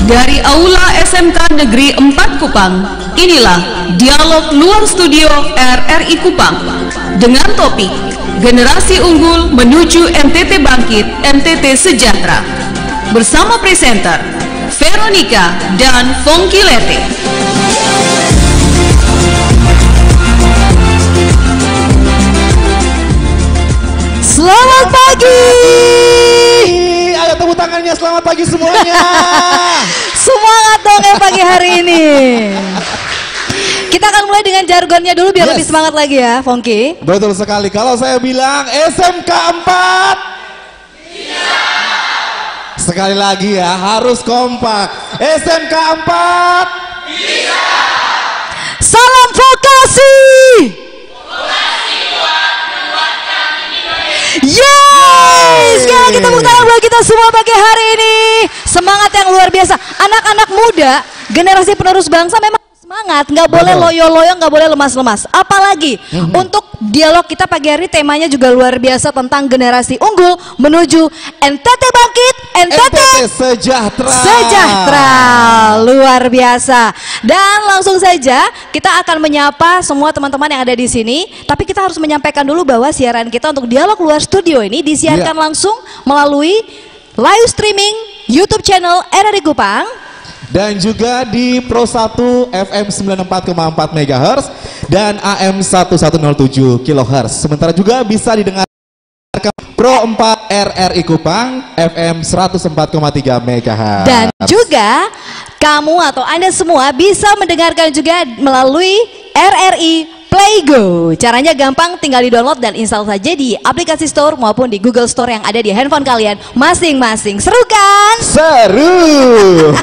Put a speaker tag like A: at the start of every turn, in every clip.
A: Dari Aula SMK Negeri 4 Kupang, inilah Dialog Luar Studio RRI Kupang dengan topik Generasi Unggul Menuju NTT Bangkit, NTT Sejahtera. Bersama presenter Veronica dan Fongki Lete.
B: Selamat pagi.
C: Ayo tepuk tangannya, selamat pagi semuanya.
B: Semangat dong ya pagi hari ini. Kita akan mulai dengan jargonnya dulu biar lebih semangat lagi ya, Fongki.
C: Betul sekali. Kalau saya bilang SMK 4, iya. Sekali lagi ya, harus kompak. SMK 4, iya.
B: Salam vokasi. Yeay! Sekali lagi tepuk tangan buat kita semua pagi hari ini. Semangat yang luar biasa. Anak-anak muda, generasi penerus bangsa memang semangat, nggak boleh loyo-loyo, nggak boleh lemas-lemas. Apalagi untuk dialog kita pagi hari temanya juga luar biasa tentang generasi unggul menuju NTT Bangkit, NTT Sejahtera. Luar biasa. Dan langsung saja kita akan menyapa semua teman-teman yang ada di sini. Tapi kita harus menyampaikan dulu bahwa siaran kita untuk Dialog Luar Studio ini disiarkan langsung melalui live streaming YouTube channel RRI Kupang.
C: Dan juga di Pro 1 FM 94,4 MHz dan AM 1107 kHz. Sementara juga bisa didengarkan Pro 4 RRI Kupang FM 104,3 MHz. Dan
B: juga kamu atau Anda semua bisa mendengarkan juga melalui RRI Playgo. Caranya gampang, tinggal di-download dan install saja di aplikasi store maupun di Google Store yang ada di handphone kalian masing-masing. Seru kan?
C: Seru.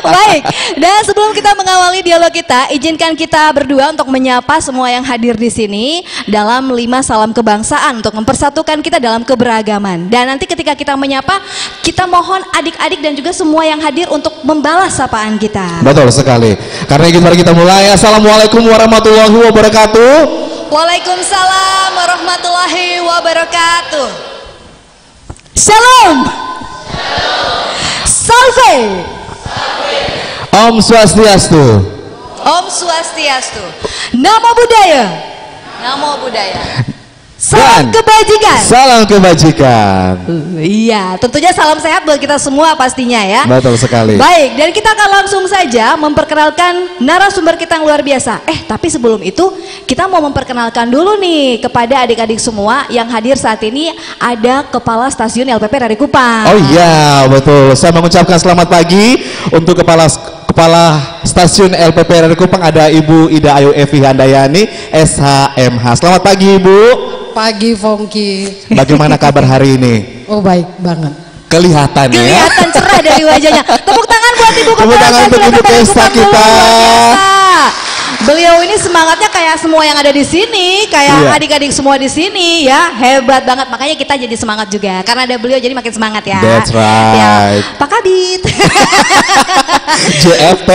B: Baik, dan sebelum kita mengawali dialog kita, izinkan kita berdua untuk menyapa semua yang hadir di sini dalam 5 salam kebangsaan untuk mempersatukan kita dalam keberagaman. Dan nanti ketika kita menyapa, kita mohon adik-adik dan juga semua yang hadir untuk membalas sapaan kita.
C: Betul sekali. Karena itu mari kita mulai. Assalamualaikum warahmatullahi wabarakatuh.
B: Waalaikumsalam warahmatullahi wabarakatuh. Shalom. Salve.
C: Om Swastiastu.
B: Om Swastiastu. Namo Buddhaya. Namo Buddhaya. Salam kebajikan.
C: Salam kebajikan.
B: Iya, tentunya salam sehat buat kita semua pastinya ya.
C: Betul sekali.
B: Baik, dan kita akan langsung saja memperkenalkan narasumber kita yang luar biasa. Tapi sebelum itu kita mau memperkenalkan dulu nih kepada adik-adik semua yang hadir saat ini. Ada Kepala Stasiun LPP RRI Kupang.
C: Oh iya, betul. Saya mengucapkan selamat pagi untuk Kepala Stasiun LPP RRI Kupang, ada Ibu Ida Ayu Evi Handayani SHMH. Selamat pagi Ibu.
D: Pagi Fongki.
C: Bagaimana kabar hari ini?
D: Oh baik banget.
C: Kelihatan
B: cerah dari wajahnya. Tepuk tangan buat Ibu Kepala.
C: Tepuk tangan untuk Ibu Pesta kita.
B: Beliau ini semangatnya kayak semua yang ada di sini, kayak adik-adik semua di sini ya, hebat banget. Makanya kita jadi semangat juga karena ada beliau, jadi makin semangat ya.
C: That's right.
B: Ya, Pak Kabit.
C: JFP.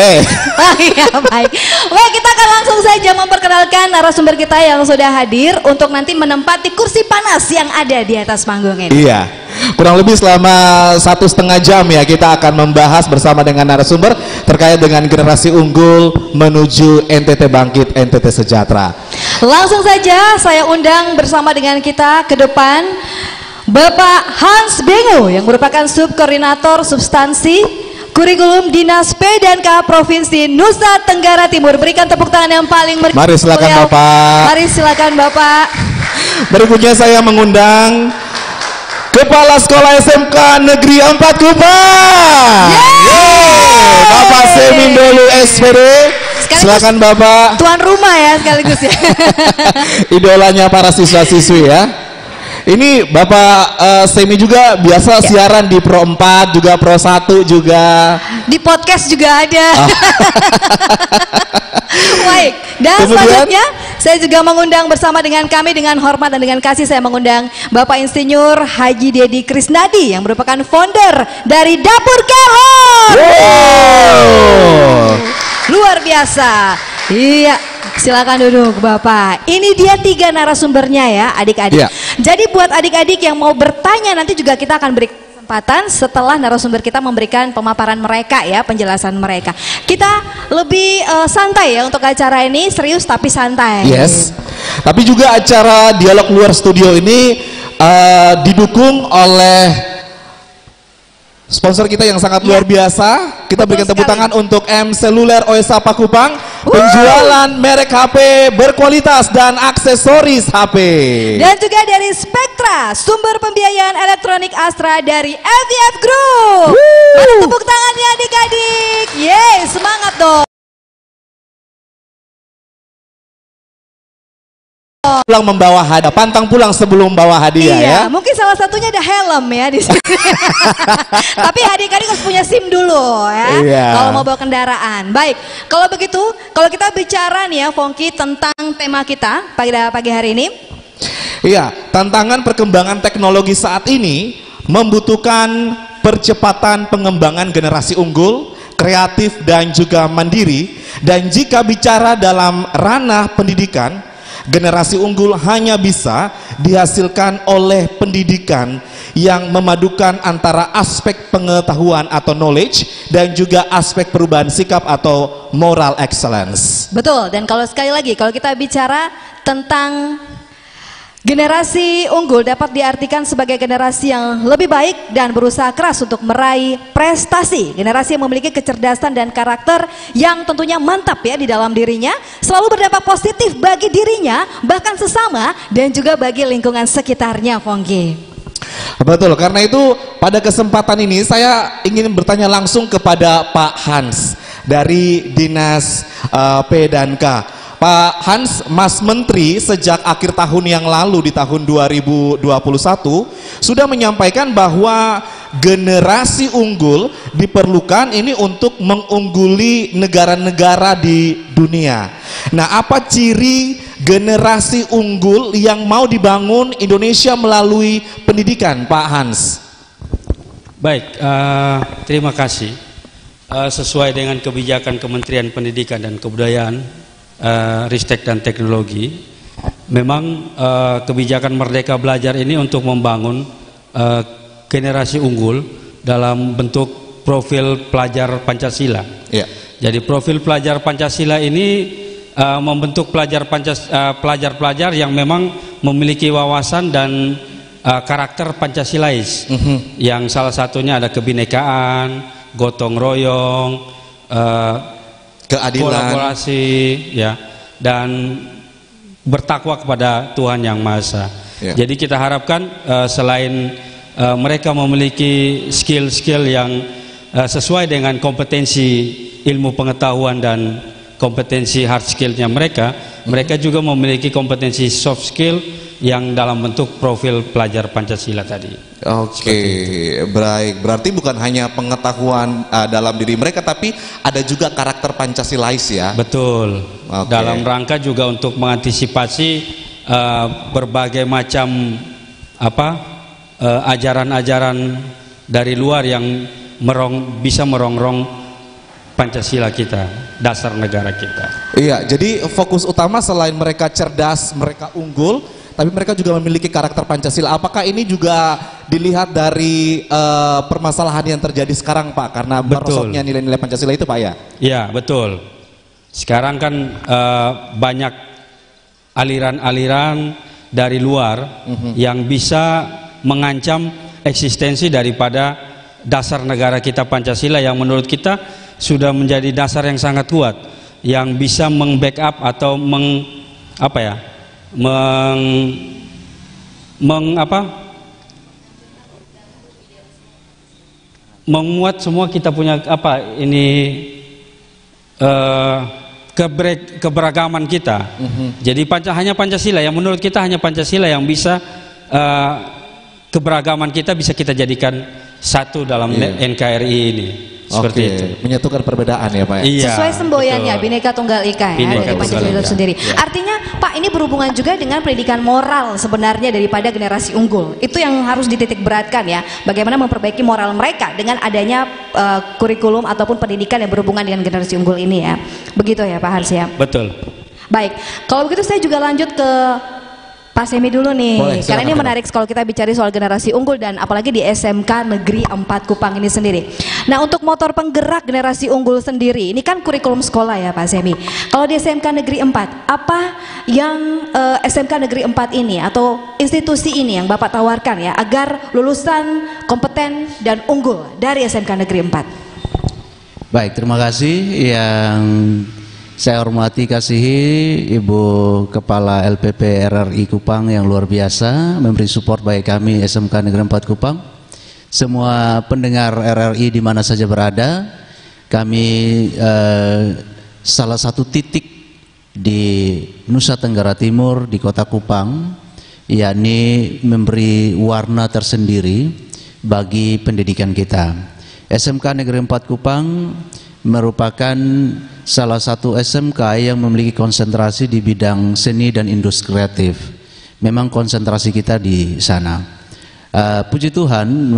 B: Ya, baik. Baik, kita akan langsung saja memperkenalkan narasumber kita yang sudah hadir untuk nanti menempati kursi panas yang ada di atas panggung ini.
C: Iya. Kurang lebih selama 1,5 jam ya kita akan membahas bersama dengan narasumber terkait dengan generasi unggul menuju NTT Bangkit, NTT Sejahtera.
B: Langsung saja saya undang bersama dengan kita ke depan Bapak Hans Bengo yang merupakan subkoordinator substansi kurikulum Dinas P&K Provinsi Nusa Tenggara Timur. Berikan tepuk tangan yang paling meriah.
C: Mari silakan Bapak.
B: Mari silakan Bapak.
C: Berikutnya saya mengundang Kepala Sekolah SMK Negeri 4 Kupang. Bapak Semindolu SPD. Silakan Bapak.
B: Tuan rumah ya sekaligus ya.
C: Idolanya para siswa-siswi ya. Ini Bapak Semi juga biasa siaran di Pro 4 juga, Pro 1 juga.
B: Di podcast juga ada. Baik, dan
C: kemudian,
B: selanjutnya saya juga mengundang bersama dengan kami dengan hormat dan dengan kasih saya mengundang Bapak Insinyur Haji Dedi Krisnadi yang merupakan founder dari Dapur Kelon. Luar biasa. Iya, silakan duduk Bapak. Ini dia 3 narasumbernya ya adik-adik. Jadi buat adik-adik yang mau bertanya nanti juga kita akan beri kesempatan setelah narasumber kita memberikan pemaparan mereka ya, penjelasan mereka. Kita lebih santai ya untuk acara ini, serius tapi santai.
C: Yes. Tapi juga acara dialog luar studio ini didukung oleh sponsor kita yang sangat luar biasa. Kita berikan tepuk tangan untuk M Seluler OSA Pakupang, penjualan merek HP berkualitas dan aksesoris HP.
B: Dan juga dari Spektra, sumber pembiayaan elektronik Astra dari FVF Group. Mana tepuk tangannya adik-adik? Yeay, semangat dong.
C: Pulang membawa hadiah, pantang pulang sebelum bawa hadiah
B: Iya,
C: ya.
B: mungkin salah satunya ada helm ya di sini. Tapi adik-adik harus punya SIM dulu ya,
C: Iya.
B: kalau mau bawa kendaraan. Baik, kalau begitu, kalau kita bicara nih ya, Fongki, tentang tema kita pada pagi hari ini.
C: Iya, tantangan perkembangan teknologi saat ini membutuhkan percepatan pengembangan generasi unggul, kreatif dan juga mandiri. Dan jika bicara dalam ranah pendidikan, generasi unggul hanya bisa dihasilkan oleh pendidikan yang memadukan antara aspek pengetahuan atau knowledge dan juga aspek perubahan sikap atau moral excellence.
B: Betul, dan kalau sekali lagi, kalau kita bicara tentang generasi unggul dapat diartikan sebagai generasi yang lebih baik dan berusaha keras untuk meraih prestasi. Generasi yang memiliki kecerdasan dan karakter yang tentunya mantap ya di dalam dirinya, selalu berdampak positif bagi dirinya, bahkan sesama dan juga bagi lingkungan sekitarnya, Fongki.
C: Betul, karena itu pada kesempatan ini saya ingin bertanya langsung kepada Pak Hans dari Dinas P dan K. Pak Hans, Mas Menteri sejak akhir tahun yang lalu di tahun 2021 sudah menyampaikan bahwa generasi unggul diperlukan ini untuk mengungguli negara-negara di dunia. Nah, apa ciri generasi unggul yang mau dibangun Indonesia melalui pendidikan, Pak Hans?
E: Baik, terima kasih. Sesuai dengan kebijakan Kementerian Pendidikan dan Kebudayaan, Ristek dan Teknologi, memang kebijakan Merdeka Belajar ini untuk membangun generasi unggul dalam bentuk profil pelajar Pancasila.
C: Ya.
E: Jadi profil pelajar Pancasila ini membentuk pelajar-pelajar yang memang memiliki wawasan dan karakter Pancasilais, yang salah satunya ada kebinekaan, gotong royong,
C: Keadilan,
E: kolaborasi, ya, dan bertakwa kepada Tuhan Yang Maha Esa.
C: Ya.
E: Jadi kita harapkan selain mereka memiliki skill-skill yang sesuai dengan kompetensi ilmu pengetahuan dan kompetensi hard skillnya mereka, mereka juga memiliki kompetensi soft skill yang dalam bentuk profil pelajar Pancasila tadi.
C: Oke, baik. Berarti bukan hanya pengetahuan dalam diri mereka, tapi ada juga karakter Pancasilais ya.
E: Betul.
C: Oke.
E: Dalam rangka juga untuk mengantisipasi berbagai macam ajaran-ajaran dari luar yang bisa merongrong Pancasila kita, dasar negara kita.
C: Iya, jadi fokus utama selain mereka cerdas, mereka unggul, tapi mereka juga memiliki karakter Pancasila. Apakah ini juga dilihat dari permasalahan yang terjadi sekarang, Pak? Karena merosotnya nilai-nilai Pancasila itu, Pak, ya?
E: Iya, betul. Sekarang kan banyak aliran-aliran dari luar yang bisa mengancam eksistensi daripada dasar negara kita Pancasila, yang menurut kita sudah menjadi dasar yang sangat kuat, yang bisa meng-backup atau menguat semua kita punya keberagaman kita. Jadi hanya Pancasila yang menurut kita, hanya Pancasila yang bisa keberagaman kita bisa kita jadikan satu dalam NKRI ini. Seperti itu.
C: Menyatukan perbedaan ya, Pak.
E: Iya,
B: sesuai semboyannya,
E: betul.
B: Bhinneka Tunggal Ika ya,
E: Bhinneka
B: dari Pancasila
E: Tunggal
B: itu
E: Ika.
B: sendiri.
E: Ya.
B: Artinya, Pak, ini berhubungan juga dengan pendidikan moral sebenarnya daripada generasi unggul. Itu yang harus dititik beratkan ya. Bagaimana memperbaiki moral mereka dengan adanya kurikulum ataupun pendidikan yang berhubungan dengan generasi unggul ini ya. Begitu ya, Pak Hans ya.
E: Betul.
B: Baik, kalau begitu saya juga lanjut ke Pak Semi dulu nih,
C: Boleh,
B: karena ini
C: silakan,
B: menarik kalau kita bicara soal generasi unggul dan apalagi di SMK Negeri 4 Kupang ini sendiri. Nah, untuk motor penggerak generasi unggul sendiri, ini kan kurikulum sekolah ya Pak Semi. Kalau di SMK Negeri 4, apa yang SMK Negeri 4 ini atau institusi ini yang Bapak tawarkan ya agar lulusan kompeten dan unggul dari SMK Negeri 4?
F: Baik, terima kasih yang saya hormati kasihi Ibu Kepala LPP RRI Kupang yang luar biasa memberi support bagi kami SMK Negeri 4 Kupang. Semua pendengar RRI di mana saja berada, kami salah satu titik di Nusa Tenggara Timur di Kota Kupang, yakni memberi warna tersendiri bagi pendidikan kita. SMK Negeri 4 Kupang merupakan salah satu SMK yang memiliki konsentrasi di bidang seni dan industri kreatif. Memang konsentrasi kita di sana. Puji Tuhan,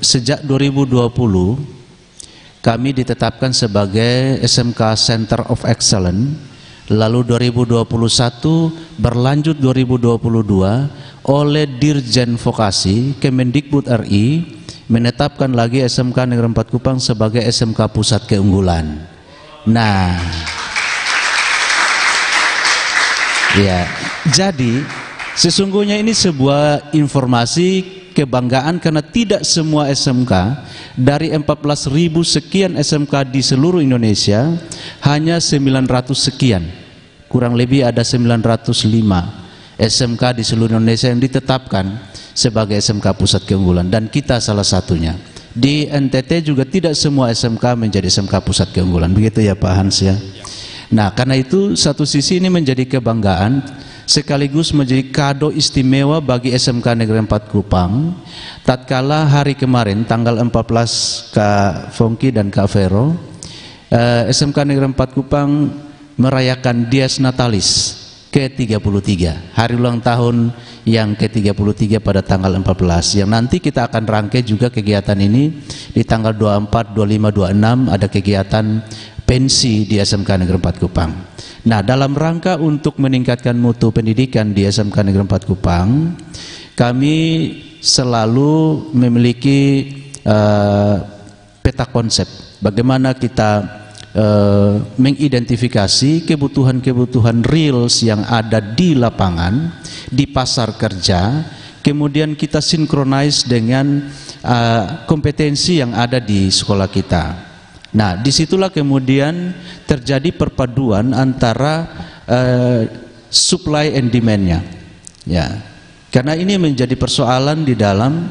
F: sejak 2020 kami ditetapkan sebagai SMK Center of Excellence. Lalu 2021 berlanjut 2022 oleh Dirjen Vokasi Kemendikbud RI menetapkan lagi SMK Negeri 4 Kupang sebagai SMK Pusat Keunggulan. Nah, ya, jadi sesungguhnya ini sebuah informasi kebanggaan karena tidak semua SMK dari 14.000 sekian SMK di seluruh Indonesia hanya 900 sekian, kurang lebih ada 905 SMK di seluruh Indonesia yang ditetapkan sebagai SMK Pusat Keunggulan, dan kita salah satunya. Di NTT juga tidak semua SMK menjadi SMK Pusat Keunggulan, begitu ya Pak Hans ya. Nah, karena itu satu sisi ini menjadi kebanggaan sekaligus menjadi kado istimewa bagi SMK Negeri 4 Kupang. Tatkala hari kemarin tanggal 14 Kak Fongki dan Kak Vero, SMK Negeri 4 Kupang merayakan Dies Natalis ke-33, hari ulang tahun yang ke-33 pada tanggal 14, yang nanti kita akan rangkai juga kegiatan ini di tanggal 24, 25, 26 ada kegiatan pensi di SMK Negeri 4 Kupang. Nah, dalam rangka untuk meningkatkan mutu pendidikan di SMK Negeri 4 Kupang, kami selalu memiliki peta konsep bagaimana kita mengidentifikasi kebutuhan-kebutuhan reals yang ada di lapangan, di pasar kerja, kemudian kita sinkronize dengan kompetensi yang ada di sekolah kita. Nah, disitulah kemudian terjadi perpaduan antara supply and demand-nya, ya. Karena ini menjadi persoalan di dalam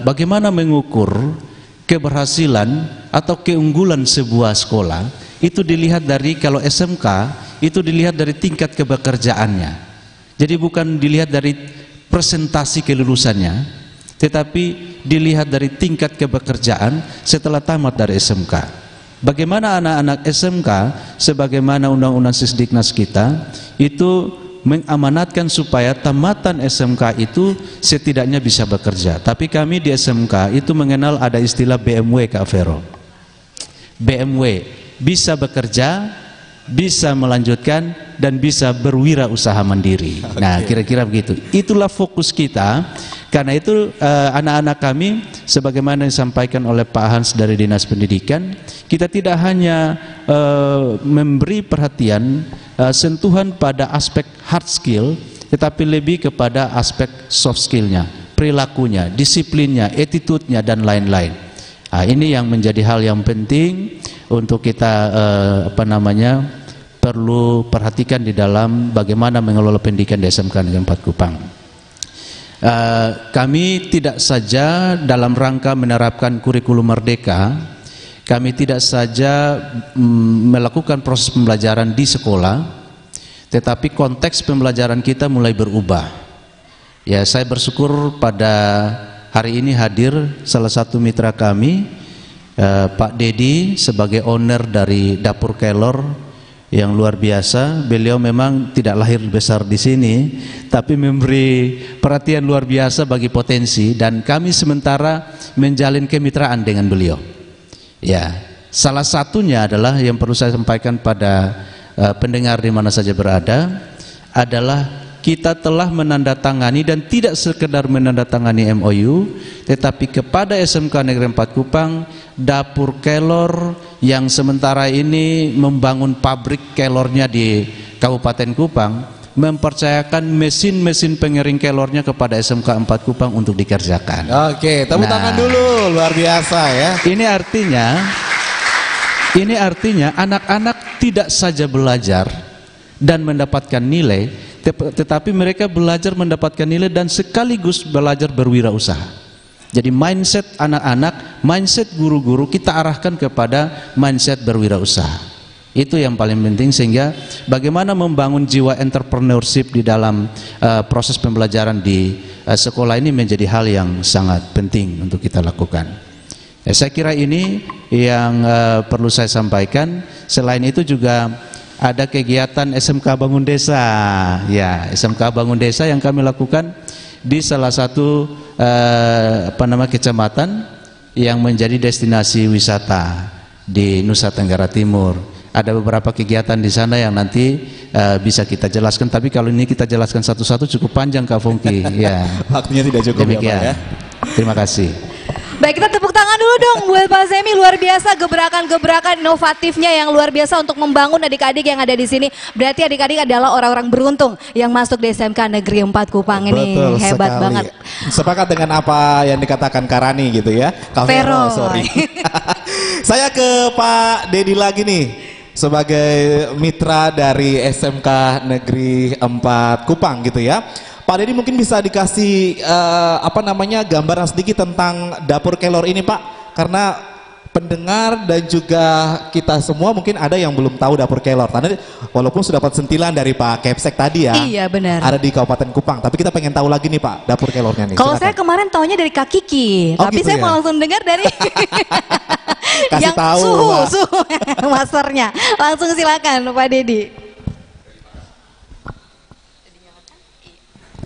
F: bagaimana mengukur keberhasilan atau keunggulan sebuah sekolah. Itu dilihat dari, kalau SMK itu dilihat dari tingkat kebekerjaannya. Jadi bukan dilihat dari presentasi kelulusannya, tetapi dilihat dari tingkat kebekerjaan setelah tamat dari SMK. Bagaimana anak-anak SMK sebagaimana undang-undang Sisdiknas kita itu mengamanatkan supaya tamatan SMK itu setidaknya bisa bekerja. Tapi kami di SMK itu mengenal ada istilah BMW, Kak Vero. BMW bisa bekerja, bisa melanjutkan, dan bisa berwirausaha mandiri. Nah, kira-kira begitu. Itulah fokus kita. Karena itu anak-anak kami sebagaimana disampaikan oleh Pak Hans dari Dinas Pendidikan, kita tidak hanya memberi perhatian sentuhan pada aspek hard skill, tetapi lebih kepada aspek soft skillnya, perilakunya, disiplinnya, attitude-nya, dan lain-lain. Nah, ini yang menjadi hal yang penting untuk kita perlu perhatikan di dalam bagaimana mengelola pendidikan di SMK Negeri 4 Kupang. Kami tidak saja dalam rangka menerapkan kurikulum merdeka, kami tidak saja melakukan proses pembelajaran di sekolah, tetapi konteks pembelajaran kita mulai berubah. Ya, saya bersyukur pada hari ini hadir salah satu mitra kami, Pak Dedi, sebagai owner dari Dapur Kelor yang luar biasa. Beliau memang tidak lahir besar di sini, tapi memberi perhatian luar biasa bagi potensi, dan kami sementara menjalin kemitraan dengan beliau. Ya, salah satunya adalah yang perlu saya sampaikan pada pendengar di mana saja berada adalah kita telah menandatangani, dan tidak sekedar menandatangani MOU, tetapi kepada SMK Negeri 4 Kupang, dapur kelor yang sementara ini membangun pabrik kelornya di Kabupaten Kupang, mempercayakan mesin-mesin pengering kelornya kepada SMK 4 Kupang untuk dikerjakan.
C: Oke, tepuk tangan dulu, luar biasa ya. Ini artinya anak-anak tidak saja belajar dan mendapatkan nilai, tetapi mereka belajar mendapatkan nilai dan sekaligus belajar berwirausaha. Jadi mindset anak-anak, mindset guru-guru kita arahkan kepada mindset berwirausaha. Itu yang paling penting, sehingga bagaimana membangun jiwa entrepreneurship di dalam proses pembelajaran di sekolah ini menjadi hal yang sangat penting untuk kita lakukan. Saya kira ini yang perlu saya sampaikan. Selain itu juga ada kegiatan SMK Bangun Desa, ya, SMK Bangun Desa yang kami lakukan di salah satu kecamatan yang menjadi destinasi wisata di Nusa Tenggara Timur. Ada beberapa kegiatan di sana yang nanti bisa kita jelaskan, tapi kalau ini kita jelaskan satu-satu cukup panjang Kak Fongki. Ya. Waktunya tidak cukup.
F: Demikian.
C: Ya, Pak, ya.
F: Terima kasih.
B: Baik, kita tepuk tangan dulu dong buat Pak Semi, luar biasa gebrakan-gebrakan inovatifnya yang luar biasa untuk membangun adik-adik yang ada di sini. Berarti adik-adik adalah orang-orang beruntung yang masuk di SMK Negeri 4 Kupang ini.
C: Betul
B: Hebat
C: sekali.
B: banget.
C: Sepakat dengan apa yang dikatakan Karani gitu ya. Kak Vero, sorry. Saya ke Pak Dedi lagi nih, sebagai mitra dari SMK Negeri 4 Kupang gitu ya. Pak Dedi mungkin bisa dikasih gambaran sedikit tentang dapur kelor ini Pak, karena pendengar dan juga kita semua mungkin ada yang belum tahu dapur kelor. Karena walaupun sudah dapat sentilan dari Pak Kepsek tadi ya,
B: iya benar,
C: ada di Kabupaten Kupang, tapi kita pengen tahu lagi nih Pak dapur kelornya nih.
B: Kalau saya kemarin taunya dari Kak Kiki, tapi
C: gitu
B: saya
C: ya?
B: mau langsung dengar dari
C: Kasih
B: yang
C: tahu,
B: suhu masternya. Langsung silakan Pak Dedi.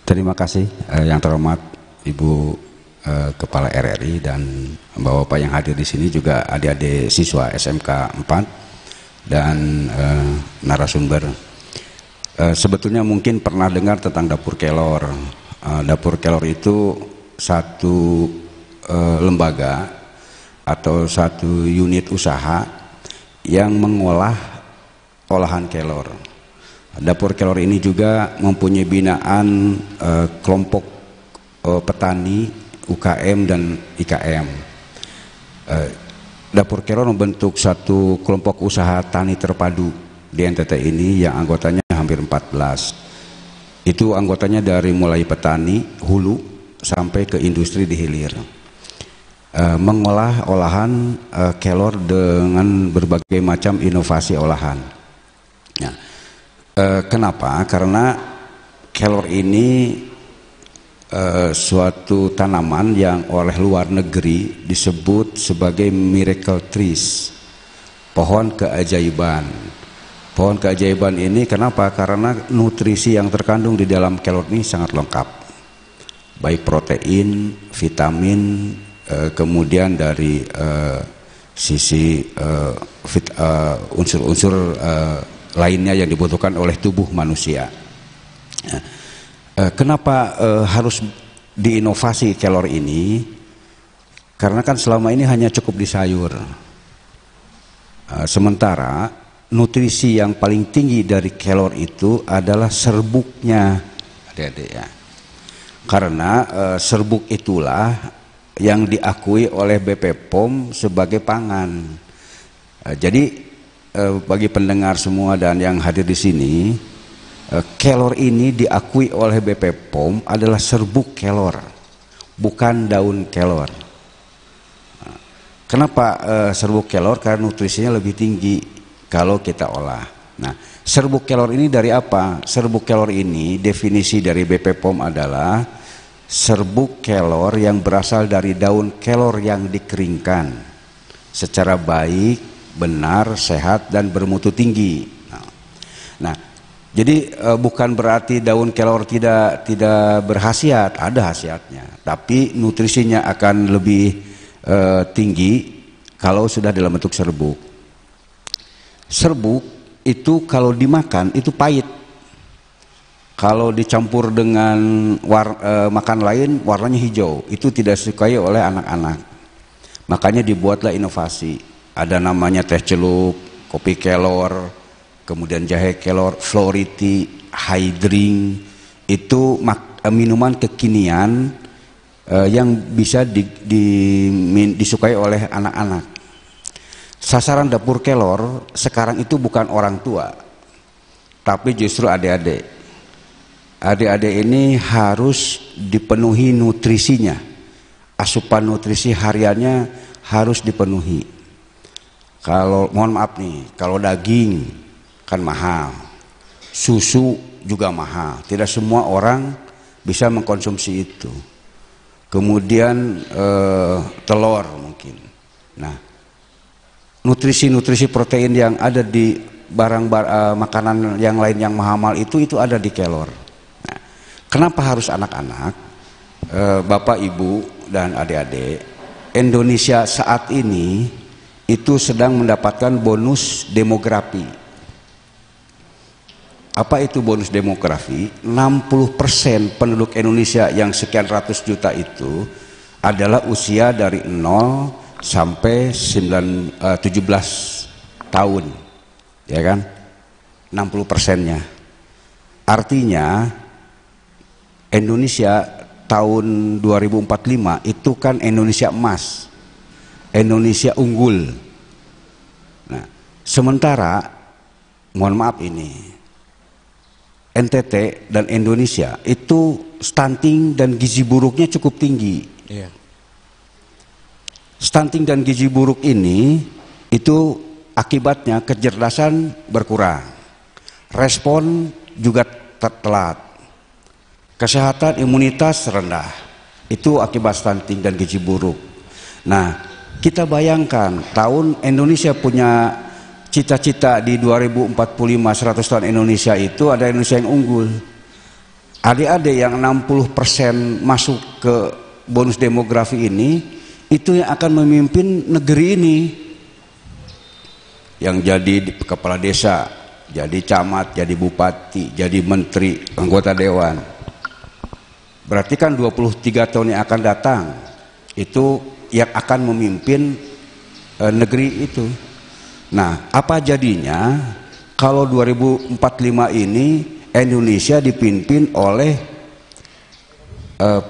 G: Terima kasih yang terhormat Ibu Kepala RRI dan Bapak-bapak yang hadir di sini, juga adik-adik siswa SMK 4 dan narasumber. Sebetulnya mungkin pernah dengar tentang dapur kelor. Dapur kelor itu satu lembaga atau satu unit usaha yang mengolah olahan kelor. Dapur kelor ini juga mempunyai binaan kelompok petani, UKM dan IKM. Dapur kelor membentuk satu kelompok usaha tani terpadu di NTT ini yang anggotanya hampir 14. Itu anggotanya dari mulai petani hulu sampai ke industri di hilir. Mengolah olahan kelor dengan berbagai macam inovasi olahan. Nah, kenapa? Karena kelor ini suatu tanaman yang oleh luar negeri disebut sebagai miracle trees, pohon keajaiban. Pohon keajaiban ini kenapa? Karena nutrisi yang terkandung di dalam kelor ini sangat lengkap, baik protein, vitamin, kemudian dari sisi unsur-unsur lainnya yang dibutuhkan oleh tubuh manusia. Kenapa harus diinovasi kelor ini? Karena kan selama ini hanya cukup di sayur. Sementara nutrisi yang paling tinggi dari kelor itu adalah serbuknya, adik-adik ya. Karena serbuk itulah yang diakui oleh BP POM sebagai pangan. Jadi bagi pendengar semua dan yang hadir di sini, kelor ini diakui oleh BP POM adalah serbuk kelor, bukan daun kelor. Kenapa serbuk kelor? Karena nutrisinya lebih tinggi kalau kita olah. Nah, serbuk kelor ini dari apa? Serbuk kelor ini definisi dari BP POM adalah serbuk kelor yang berasal dari daun kelor yang dikeringkan secara baik, benar, sehat dan bermutu tinggi. Nah, jadi bukan berarti daun kelor tidak berkhasiat, ada khasiatnya, tapi nutrisinya akan lebih tinggi kalau sudah dalam bentuk serbuk. Serbuk itu kalau dimakan itu pahit Kalau dicampur dengan makan lain warnanya hijau, itu tidak disukai oleh anak-anak. Makanya dibuatlah inovasi. Ada namanya teh celup, kopi kelor, kemudian jahe kelor, Floriti, high drink. Itu minuman kekinian yang bisa disukai oleh anak-anak. Sasaran dapur kelor sekarang itu bukan orang tua, tapi justru adik-adik. Adik-adik ini harus dipenuhi nutrisinya, asupan nutrisi hariannya harus dipenuhi. Kalau mohon maaf nih, kalau daging kan mahal, susu juga mahal, tidak semua orang bisa mengkonsumsi itu. Kemudian telur mungkin. Nah, nutrisi-nutrisi protein yang ada di makanan yang lain yang mahal itu ada di kelor. Kenapa harus anak-anak, Bapak, Ibu, dan adik-adik? Indonesia saat ini itu sedang mendapatkan bonus demografi. Apa itu bonus demografi? 60% penduduk Indonesia yang sekian ratus juta itu adalah usia dari 0 sampai 17 tahun, ya kan? 60%-nya. Artinya Indonesia tahun 2045 itu kan Indonesia emas, Indonesia unggul. Nah, sementara mohon maaf ini NTT dan Indonesia itu stunting dan gizi buruknya cukup tinggi. Iya. Stunting dan gizi buruk ini itu akibatnya kecerdasan berkurang, respon juga telat. Kesehatan imunitas rendah, itu akibat stunting dan gizi buruk. Nah, kita bayangkan tahun Indonesia punya cita-cita di 2045 100 tahun Indonesia itu ada Indonesia yang unggul. Adik-adik yang 60% masuk ke bonus demografi ini, itu yang akan memimpin negeri ini. Yang jadi kepala desa, jadi camat, jadi bupati, jadi menteri, anggota dewan. Berarti kan 23 tahun yang akan datang itu yang akan memimpin negeri itu. Nah, apa jadinya kalau 2045 ini Indonesia dipimpin oleh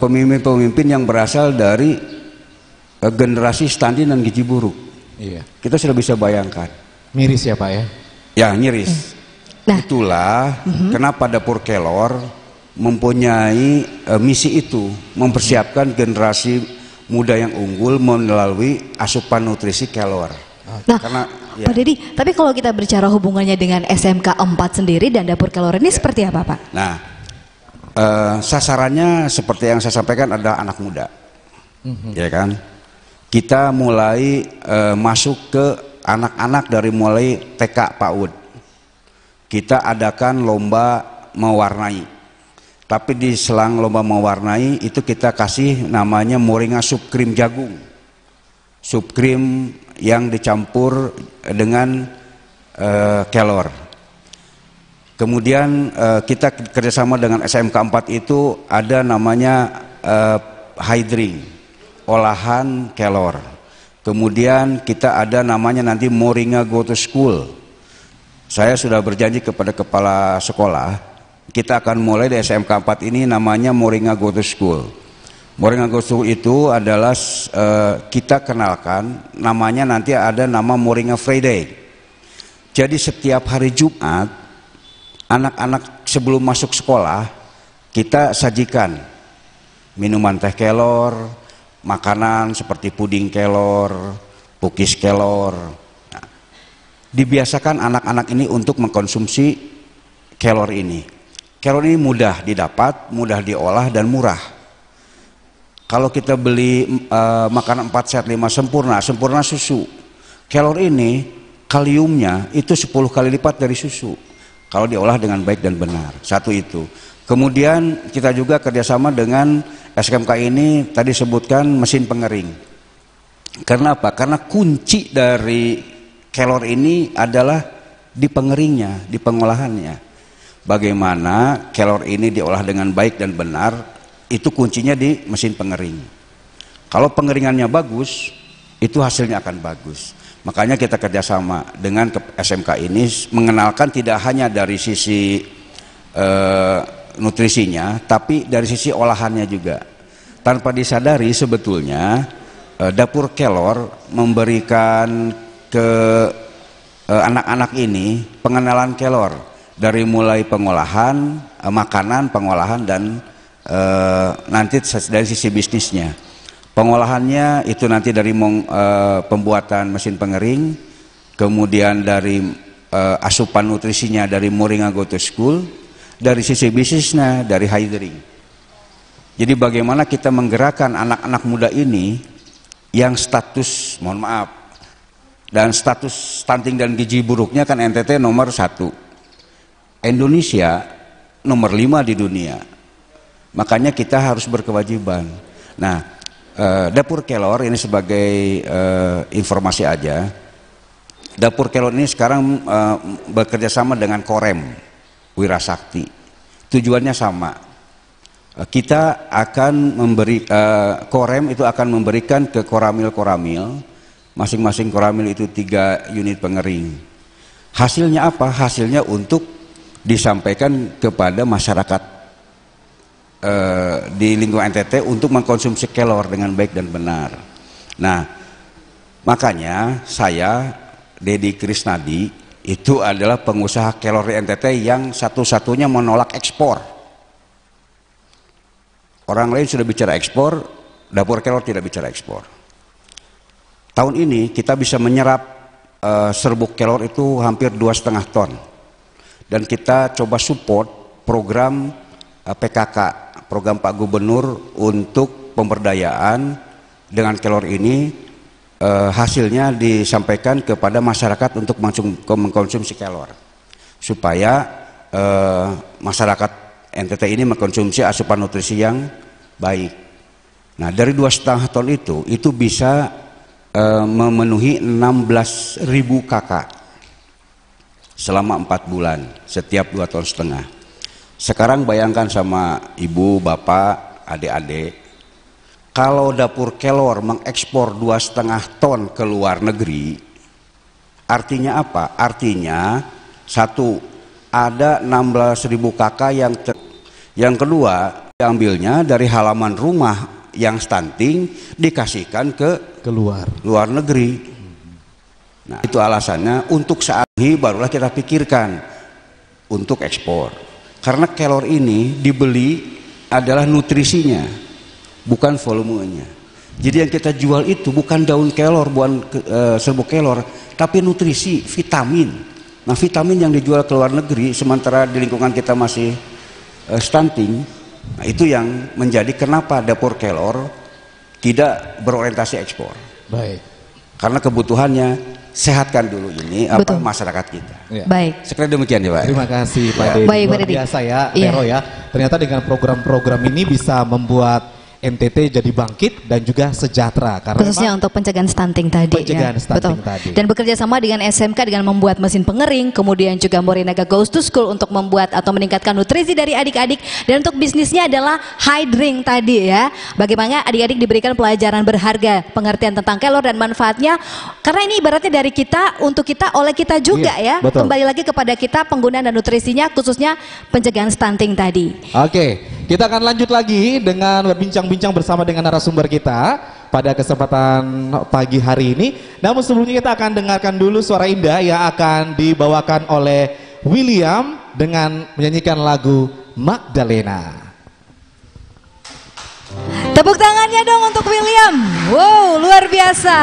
G: pemimpin-pemimpin yang berasal dari generasi stunting dan gizi buruk? Iya. Kita sudah bisa bayangkan.
C: Miris ya Pak ya?
G: Ya, miris. Nah, itulah kenapa Dapur Kelor mempunyai misi itu, mempersiapkan generasi muda yang unggul melalui asupan nutrisi kelor.
B: Nah, karena, ya. Pak Dedi, tapi kalau kita bicara hubungannya dengan SMK 4 sendiri dan Dapur Kelor ini seperti apa Pak?
G: Nah, sasarannya seperti yang saya sampaikan ada anak muda, ya kan? Kita mulai masuk ke anak-anak dari mulai TK PAUD. Kita adakan lomba mewarnai. Tapi di selang lomba mewarnai itu kita kasih namanya moringa sup krim jagung. Sup krim yang dicampur dengan kelor. Kemudian kita kerjasama dengan SMK 4 itu ada namanya high drink, olahan kelor. Kemudian kita ada namanya nanti moringa go to school. Saya sudah berjanji kepada kepala sekolah, kita akan mulai di SMK 4 ini namanya Moringa Go to School. Moringa Go to School itu adalah kita kenalkan namanya nanti ada nama Moringa Friday. Jadi setiap hari Jumat anak-anak sebelum masuk sekolah kita sajikan minuman teh kelor, makanan seperti puding kelor, pukis kelor. Nah, dibiasakan anak-anak ini untuk mengkonsumsi kelor ini. Kelor ini mudah didapat, mudah diolah, dan murah. Kalau kita beli makanan 4 sehat 5 sempurna, sempurna susu. Kelor ini kaliumnya itu 10 kali lipat dari susu. Kalau diolah dengan baik dan benar. Satu itu. Kemudian kita juga kerjasama dengan SMK ini tadi sebutkan mesin pengering. Karena apa? Karena kunci dari kelor ini adalah di pengeringnya, di pengolahannya. bagaimana kelor ini diolah dengan baik dan benar, itu kuncinya di mesin pengering. Kalau pengeringannya bagus, itu hasilnya akan bagus. Makanya kita kerjasama dengan SMK ini mengenalkan tidak hanya dari sisi nutrisinya, tapi dari sisi olahannya juga. Tanpa disadari sebetulnya dapur kelor memberikan ke anak-anak ini pengenalan kelor dari mulai pengolahan makanan, pengolahan dan nanti dari sisi bisnisnya. Pengolahannya itu nanti dari pembuatan mesin pengering, kemudian dari asupan nutrisinya dari Moringa Go to School, dari sisi bisnisnya dari hydering. Jadi bagaimana kita menggerakkan anak-anak muda ini yang status, mohon maaf, dan status stunting dan gizi buruknya kan NTT nomor 1, Indonesia nomor 5 di dunia. Makanya kita harus berkewajiban. Nah, dapur kelor ini sebagai informasi aja. Dapur kelor ini sekarang bekerja sama dengan Korem Wirasakti. Tujuannya sama. Kita akan memberi Korem itu akan memberikan ke koramil-koramil. Masing-masing koramil itu 3 unit pengering. Hasilnya apa? Hasilnya untuk disampaikan kepada masyarakat di lingkungan NTT untuk mengkonsumsi kelor dengan baik dan benar. Nah, makanya saya, Dedi Krisnadi, itu adalah pengusaha kelor di NTT yang satu-satunya menolak ekspor. Orang lain sudah bicara ekspor, dapur kelor tidak bicara ekspor. Tahun ini kita bisa menyerap serbuk kelor itu hampir 2,5 ton. Dan kita coba support program PKK, program Pak Gubernur untuk pemberdayaan dengan kelor ini. Hasilnya disampaikan kepada masyarakat untuk mengkonsumsi kelor. Supaya masyarakat NTT ini mengkonsumsi asupan nutrisi yang baik. Nah, dari 2,5 ton itu bisa memenuhi 16.000 kakak selama 4 bulan setiap 2,5 ton. Sekarang bayangkan sama ibu, bapak, adik-adik, kalau dapur kelor mengekspor 2,5 ton ke luar negeri, artinya apa? Artinya satu, ada 16.000 kakak yang kedua diambilnya dari halaman rumah yang stunting dikasihkan ke luar negeri. Nah, itu alasannya untuk saat ini barulah kita pikirkan untuk ekspor. Karena kelor ini dibeli adalah nutrisinya, bukan volumenya. Jadi yang kita jual itu bukan daun kelor, bukan serbuk kelor, tapi nutrisi, vitamin. Nah, vitamin yang dijual ke luar negeri sementara di lingkungan kita masih stunting. Nah, itu yang menjadi kenapa dapur kelor tidak berorientasi ekspor.
C: Baik.
G: Karena kebutuhannya sehatkan dulu ini masyarakat kita.
C: Ya.
B: Baik.
G: Sekali demikian ya Pak.
C: Terima kasih Pak Dedi.
B: Baik,
C: Luar biasa ya, Vero ya. Ternyata dengan program-program ini bisa membuat NTT jadi bangkit dan juga sejahtera karena
B: khususnya untuk pencegahan stunting tadi.
C: Pencegahan stunting
B: betul.
C: tadi.
B: Dan bekerja sama dengan SMK dengan membuat mesin pengering, kemudian juga Moringa Goes to School untuk membuat atau meningkatkan nutrisi dari adik-adik, dan untuk bisnisnya adalah hydring tadi ya. Bagaimana adik-adik diberikan pelajaran berharga, pengertian tentang kelor dan manfaatnya, karena ini ibaratnya dari kita untuk kita oleh kita juga ya.
C: Betul.
B: Kembali lagi kepada kita penggunaan dan nutrisinya khususnya pencegahan stunting tadi.
C: Oke, kita akan lanjut lagi dengan berbincang-bincang bersama dengan narasumber kita pada kesempatan pagi hari ini. Namun sebelumnya kita akan dengarkan dulu suara indah yang akan dibawakan oleh William dengan menyanyikan lagu Magdalena.
B: Tepuk tangannya dong untuk William. Wow, luar biasa.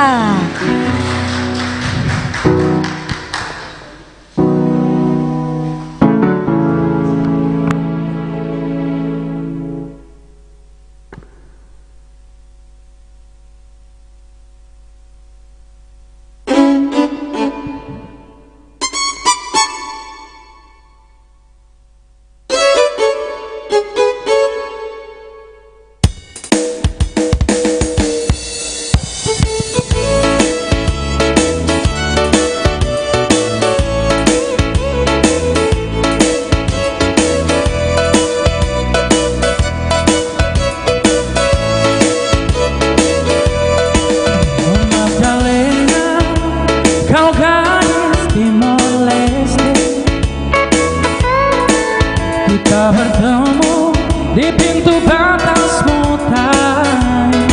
H: Kita bertemu di pintu batasmu tadi.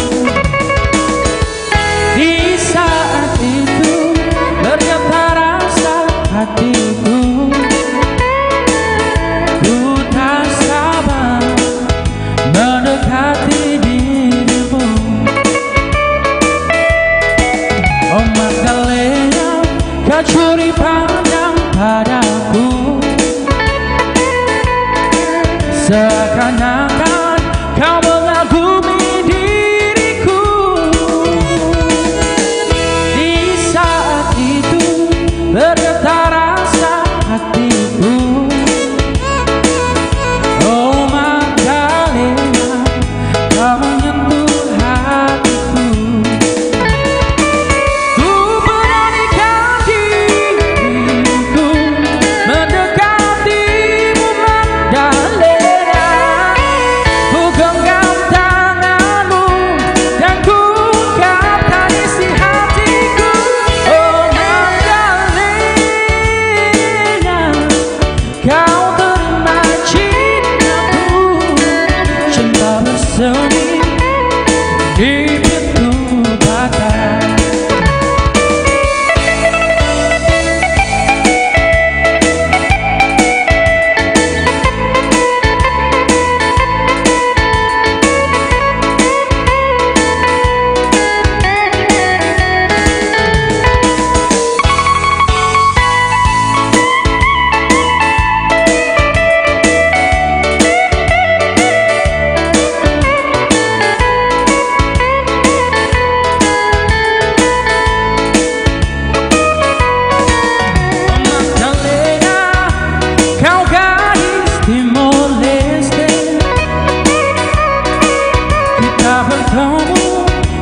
H: Di saat itu bergetar rasa hatiku. Ku tak sabar mendekati dirimu. Oh Magdalena, kau curi pandang padaku. Seakan-akan kau mengagumi diriku. Di saat itu bergetar rasa hatiku. Oh Magdalena, kau menyentuh hatiku. Ku beranikan diriku mendekatimu Magdalena.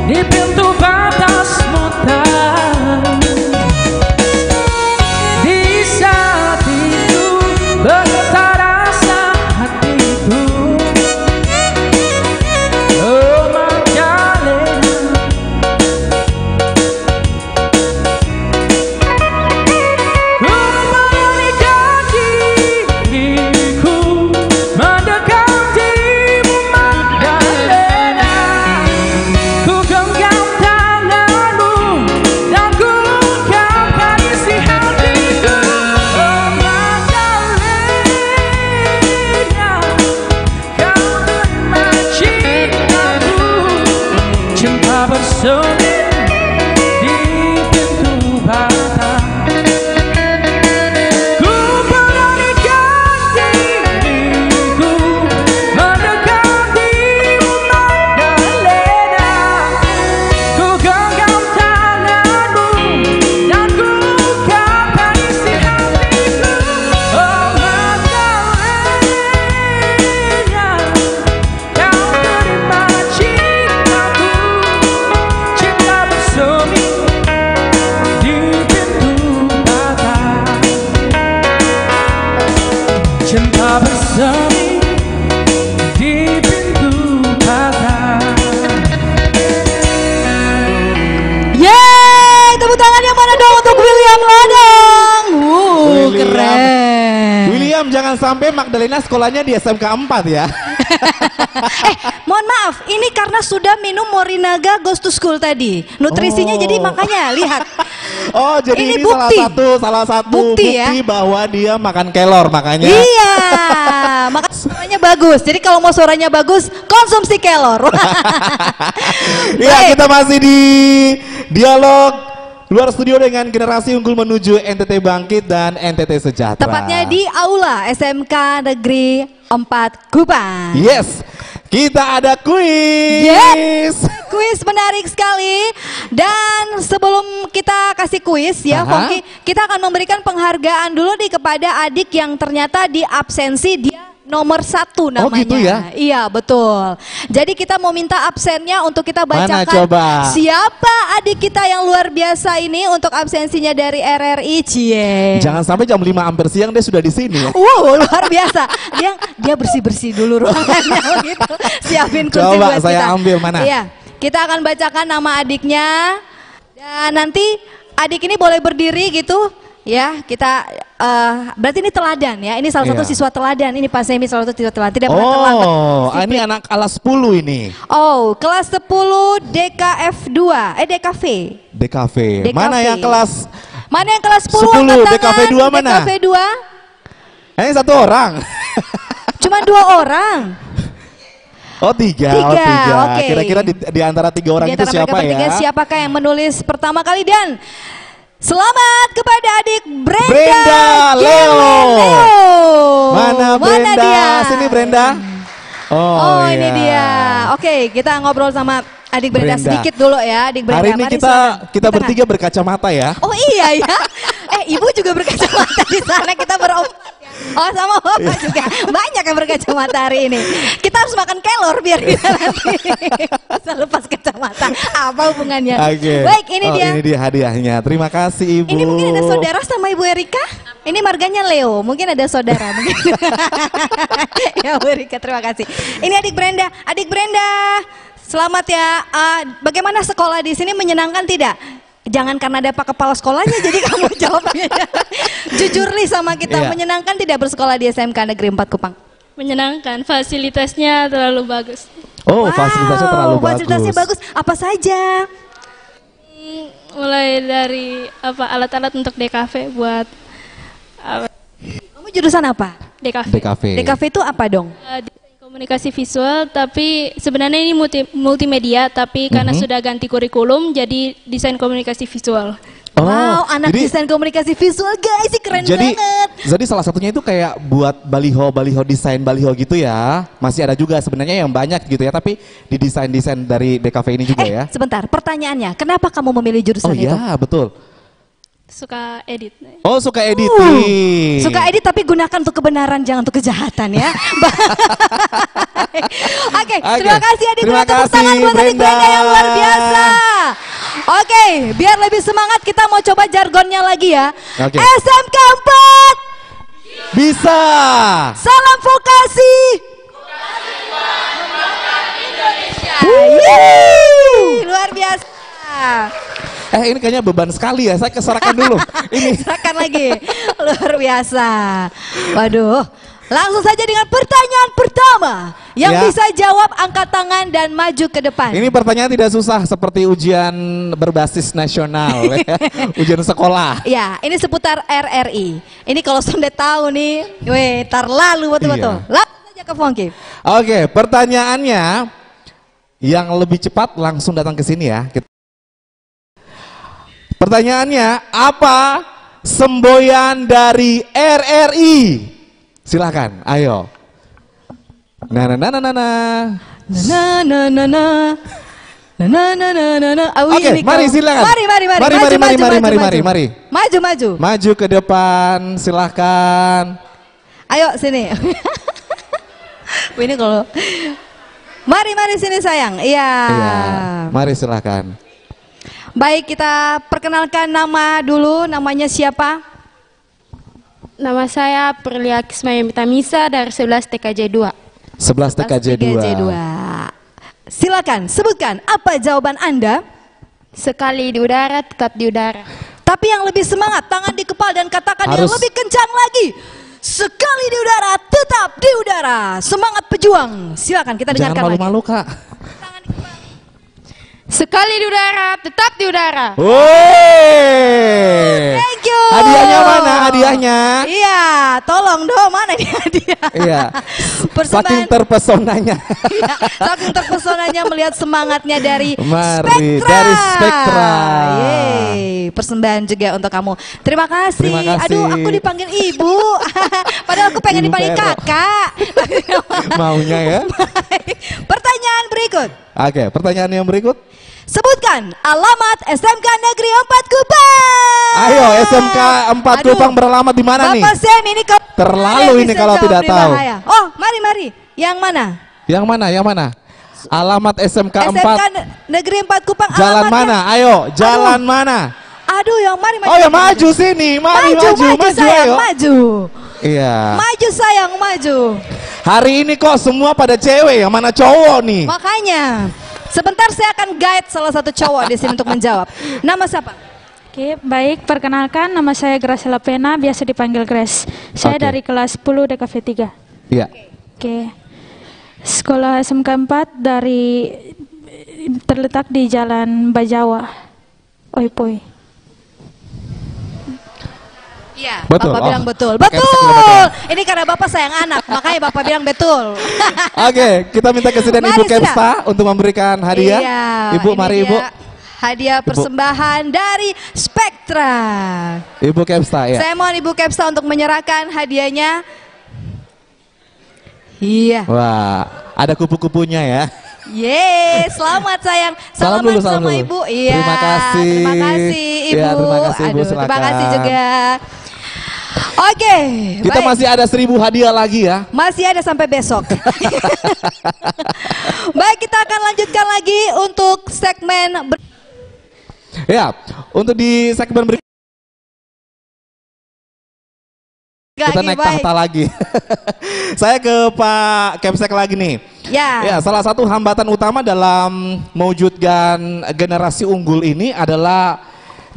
H: Di pintu batasmu tadi. Di saat itu bergetar rasa hatiku. Oh Magdalena, ku beranikan diriku mendekatimu Magdalena. Ku genggam tanganmu dan ku ungkapkan isi hatiku. Oh Magdalena, kau terima cintaku. Cinta bersemi di pintu batas. Ku beranikan diriku mendekatimu Magdalena. Ku genggam tanganmu dan ku ungkapkan isi hatiku. Oh Magdalena, kau terima cintaku. Cinta bersemi di pintu batas. Cinta bersemi di pintu batas.
B: Yeay, tepuk tangan yang mana dong untuk William Ladang.
C: William.
B: Keren.
C: William, jangan sampai Magdalena sekolahnya di SMK 4 ya.
B: Mohon maaf, ini karena sudah minum Morinaga Goes to School tadi. Nutrisinya jadi makanya lihat.
C: Oh, jadi
B: Ini
C: ini
B: bukti.
C: salah satu
B: Bukti ya.
C: bahwa dia makan kelor makanya.
B: Iya, maka suaranya bagus. Jadi kalau mau suaranya bagus, konsumsi kelor.
C: Iya,
B: Baik.
C: kita masih di dialog luar studio dengan generasi unggul menuju NTT Bangkit dan NTT Sejahtera.
B: Tepatnya di Aula SMK Negeri 4 Kupang.
C: Yes, kita ada kuis.
B: Yes. Kuis menarik sekali. Dan sebelum kita kasih kuis ya,
C: Aha.
B: Fongki, kita akan memberikan penghargaan dulu nih kepada adik yang ternyata di absensi dia nomor 1 namanya.
C: Oh gitu ya?
B: Iya betul. Jadi kita mau minta absennya untuk kita bacakan.
C: Mana coba?
B: Siapa adik kita yang luar biasa ini untuk absensinya dari RRI Cie.
C: Jangan sampai jam 5 hampir siang dia sudah di sini ya.
B: Wow, luar biasa. Dia bersih-bersih dulu ruangannya gitu. Siapin kursi
C: Coba
B: buat
C: saya
B: kita.
C: ambil, mana?
B: Iya. Kita akan bacakan nama adiknya. Dan nanti adik ini boleh berdiri gitu. Ya, kita berarti ini teladan ya. Ini salah satu
C: Iya.
B: siswa teladan. Ini Pak Semi salah satu siswa teladan. Tidak pernah terlambat.
C: Oh,
B: Disiplin.
C: ini anak kelas 10 ini.
B: Oh, kelas 10 DKF2. DKV.
C: DKV.
B: DKV.
C: Mana yang kelas
B: Mana yang kelas 10?
C: 10,
B: angkat tangan.
C: DKV 2 mana?
B: DKV 2.
C: satu orang.
B: Cuma 2 orang.
C: Oh, tiga.
B: Tiga, oke.
C: Kira-kira di antara 3 orang
B: Di
C: itu
B: antara mereka
C: siapa
B: bertiga,
C: ya?
B: siapakah yang menulis pertama kali? Dan selamat kepada adik Brenda,
C: Brenda Leo. Mana Brenda?
B: dia?
C: Sini Brenda.
B: Oh, ini
C: iya.
B: dia. Oke, kita ngobrol sama adik Brenda,
C: Brenda.
B: sedikit dulu ya, adik Brenda.
C: Hari ini
B: Mari
C: kita
B: silakan.
C: kita bertiga berkacamata ya.
B: Oh iya ya. Ibu juga berkacamata di sana, kita berempat. Oh, sama Bapak juga. Banyak yang berkacamata hari ini. Kita harus makan kelor biar kita nanti bisa lepas kacamata. Apa hubungannya?
C: Oke.
B: Baik, ini dia.
C: Ini dia hadiahnya. Terima kasih Ibu.
B: Ini mungkin ada saudara sama Ibu Erika. Ini marganya Leo. Mungkin ada saudara. Mungkin. Ya Bu Erika, terima kasih. Ini adik Brenda. Adik Brenda, selamat ya. Bagaimana sekolah di sini, menyenangkan tidak? Jangan karena ada Pak Kepala sekolahnya jadi kamu jawabnya. Jujur nih sama kita,
C: Iya.
B: menyenangkan tidak bersekolah di SMK Negeri 4 Kupang?
I: Menyenangkan, fasilitasnya terlalu bagus.
C: Oh, fasilitasnya terlalu bagus.
B: Fasilitasnya bagus. Apa saja?
I: Mulai dari alat-alat untuk DKV buat
B: Kamu jurusan apa?
I: DKV.
C: DKV.
B: DKV itu apa dong?
I: Desain komunikasi visual, tapi sebenarnya ini multimedia, tapi karena sudah ganti kurikulum jadi desain komunikasi visual.
B: Wow, anak
C: jadi-
B: desain komunikasi visual guys, sih keren
C: Jadi,
B: banget.
C: jadi salah satunya itu kayak buat baliho desain baliho gitu ya. Masih ada juga sebenarnya yang banyak gitu ya. Tapi di desain dari DKV ini juga ya.
B: Sebentar, pertanyaannya, kenapa kamu memilih jurusan
C: Oh
B: itu?
C: iya, betul.
I: Suka edit.
C: Oh, suka editing.
B: Suka edit tapi gunakan untuk kebenaran, jangan untuk kejahatan ya. Oke, terima kasih adik
C: Terima
B: Brenda, tepuk
C: kasih,
B: tangan buat adik
C: Brenda.
B: Brenda yang luar biasa. Oke, biar lebih semangat kita mau coba jargonnya lagi ya.
C: Oke.
B: SMK 4,
C: Bisa.
B: salam vokasi. Yeay, luar biasa.
C: Ini kayaknya beban sekali ya. Saya keserakan dulu. Ini.
B: Silakan lagi. Luar biasa. Waduh. Langsung saja dengan pertanyaan pertama. Yang
C: Ya.
B: bisa jawab angkat tangan dan maju ke depan.
C: Ini pertanyaan tidak susah seperti ujian berbasis nasional, ya. Ujian sekolah.
B: Ya, ini seputar RRI. Ini kalau sudah tahu nih, tar lalu betul-betul.
C: Iya.
B: Langsung saja ke Fongki.
C: Oke, pertanyaannya yang lebih cepat langsung datang ke sini ya. Pertanyaannya, apa semboyan dari RRI? Silakan, ayo. Nah.
B: Na na na na.
C: Oke, mari silakan.
B: Mari.
C: Mari.
B: Maju.
C: Maju ke depan, silakan.
B: Ayo sini. Ini kalau Mari sini sayang. Iya.
C: Iya, mari silakan.
B: Baik, kita perkenalkan nama dulu. Namanya siapa?
I: Nama saya Perlia Kismayamita Misa dari 11 TKJ 2.
C: 11 TKJ 2.
B: Silakan sebutkan apa jawaban Anda.
I: Sekali di udara, tetap di udara.
B: Tapi yang lebih semangat, tangan di kepala dan katakan yang
C: Harus.
B: lebih kencang lagi. Sekali di udara, tetap di udara. Semangat pejuang. Silakan kita
C: Jangan
B: dengarkan lagi.
C: malu-malu, Kak.
I: Sekali di udara, tetap di udara.
C: Woi.
B: Thank you.
C: Hadiahnya mana? Hadiahnya?
B: Iya, tolong dong, mana nih hadiah?
C: Iya. Saking
B: Persembahan.
C: terpesonanya.
B: Iya, saking terpesonanya melihat semangatnya dari
C: Mari,
B: Spektra.
C: dari Spektra.
B: Yeay, persembahan juga untuk kamu. Terima kasih.
C: Terima kasih.
B: Aduh, aku dipanggil ibu. Padahal aku pengen
C: Ibu
B: dipanggil
C: Vero.
B: kakak.
C: Maunya ya.
B: Baik. Pertanyaan berikut.
C: Oke, pertanyaan yang berikut.
B: Sebutkan alamat SMK Negeri 4 Kupang.
C: Ayo, SMK 4
B: Aduh,
C: Kupang beralamat di mana nih?
B: Bapak Sam ini
C: Terlalu ini
B: bisa
C: kalau
B: jawab
C: tidak
B: di
C: tahu.
B: bahaya. Oh, mari. Yang mana?
C: Yang mana? Alamat SMK 4.
B: SMK Negeri 4 Kupang.
C: Jalan
B: alamatnya-
C: mana? Ayo, jalan mana?
B: Aduh, yang mari.
C: Oh ya, maju sini. Maju,
B: sayang,
C: ayo.
B: maju.
C: Iya.
B: Maju sayang, maju.
C: Hari ini kok semua pada cewek, yang mana cowok nih?
B: Makanya, sebentar saya akan guide salah satu cowok di sini untuk menjawab. Nama siapa?
J: Oke, baik. Perkenalkan, nama saya Graciela Pena, biasa dipanggil Grace. Saya dari kelas 10 DKV 3.
C: Iya.
J: Oke. Sekolah SMK 4 terletak di Jalan Bajawa, Oipoi.
B: Iya,
C: Betul.
B: Bapak
C: Oh,
B: bilang betul.
C: pakai
B: Betul.
C: betul.
B: Ini karena Bapak sayang anak, makanya Bapak bilang betul.
C: Oke, kita minta kesediaan
B: Mari
C: Ibu
B: sudah.
C: Kepsta untuk memberikan hadiah.
B: Iya,
C: Ibu,
B: ini
C: mari
B: dia
C: Ibu.
B: Hadiah persembahan dari Spektra.
C: Ibu Kepsta ya.
B: Saya mohon Ibu Kepsta untuk menyerahkan hadiahnya. Iya.
C: Wah, ada kupu-kupunya ya.
B: Yeay, selamat sayang.
C: Salam dulu, salam
B: sama
C: dulu.
B: Ibu. Iya.
C: Terima kasih.
B: Terima kasih Ibu.
C: Ya, terima kasih, Ibu.
B: Aduh, terima
C: Silakan.
B: kasih juga. Oke,
C: Kita
B: baik.
C: masih ada 1000 hadiah lagi ya.
B: Masih ada sampai besok. Baik, kita akan lanjutkan lagi untuk segmen
C: Ya, untuk di segmen berikutnya kita naik tahta lagi. Saya ke Pak Kepsek lagi nih. Ya, salah satu hambatan utama dalam mewujudkan generasi unggul ini adalah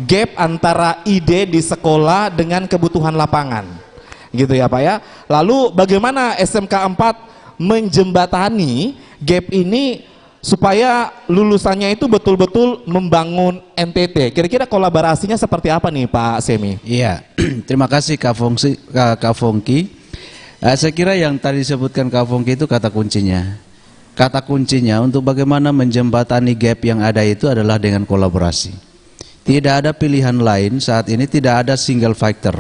C: gap antara ide di sekolah dengan kebutuhan lapangan. Gitu ya Pak ya. Lalu bagaimana SMK 4 menjembatani gap ini supaya lulusannya itu betul-betul membangun NTT. Kira-kira kolaborasinya seperti apa nih Pak Semi?
F: Iya, terima kasih Kak Fongki. Saya kira yang tadi disebutkan Kak Fongki itu kata kuncinya. Kata kuncinya untuk bagaimana menjembatani gap yang ada itu adalah dengan kolaborasi. Tidak ada pilihan lain saat ini, tidak ada single fighter,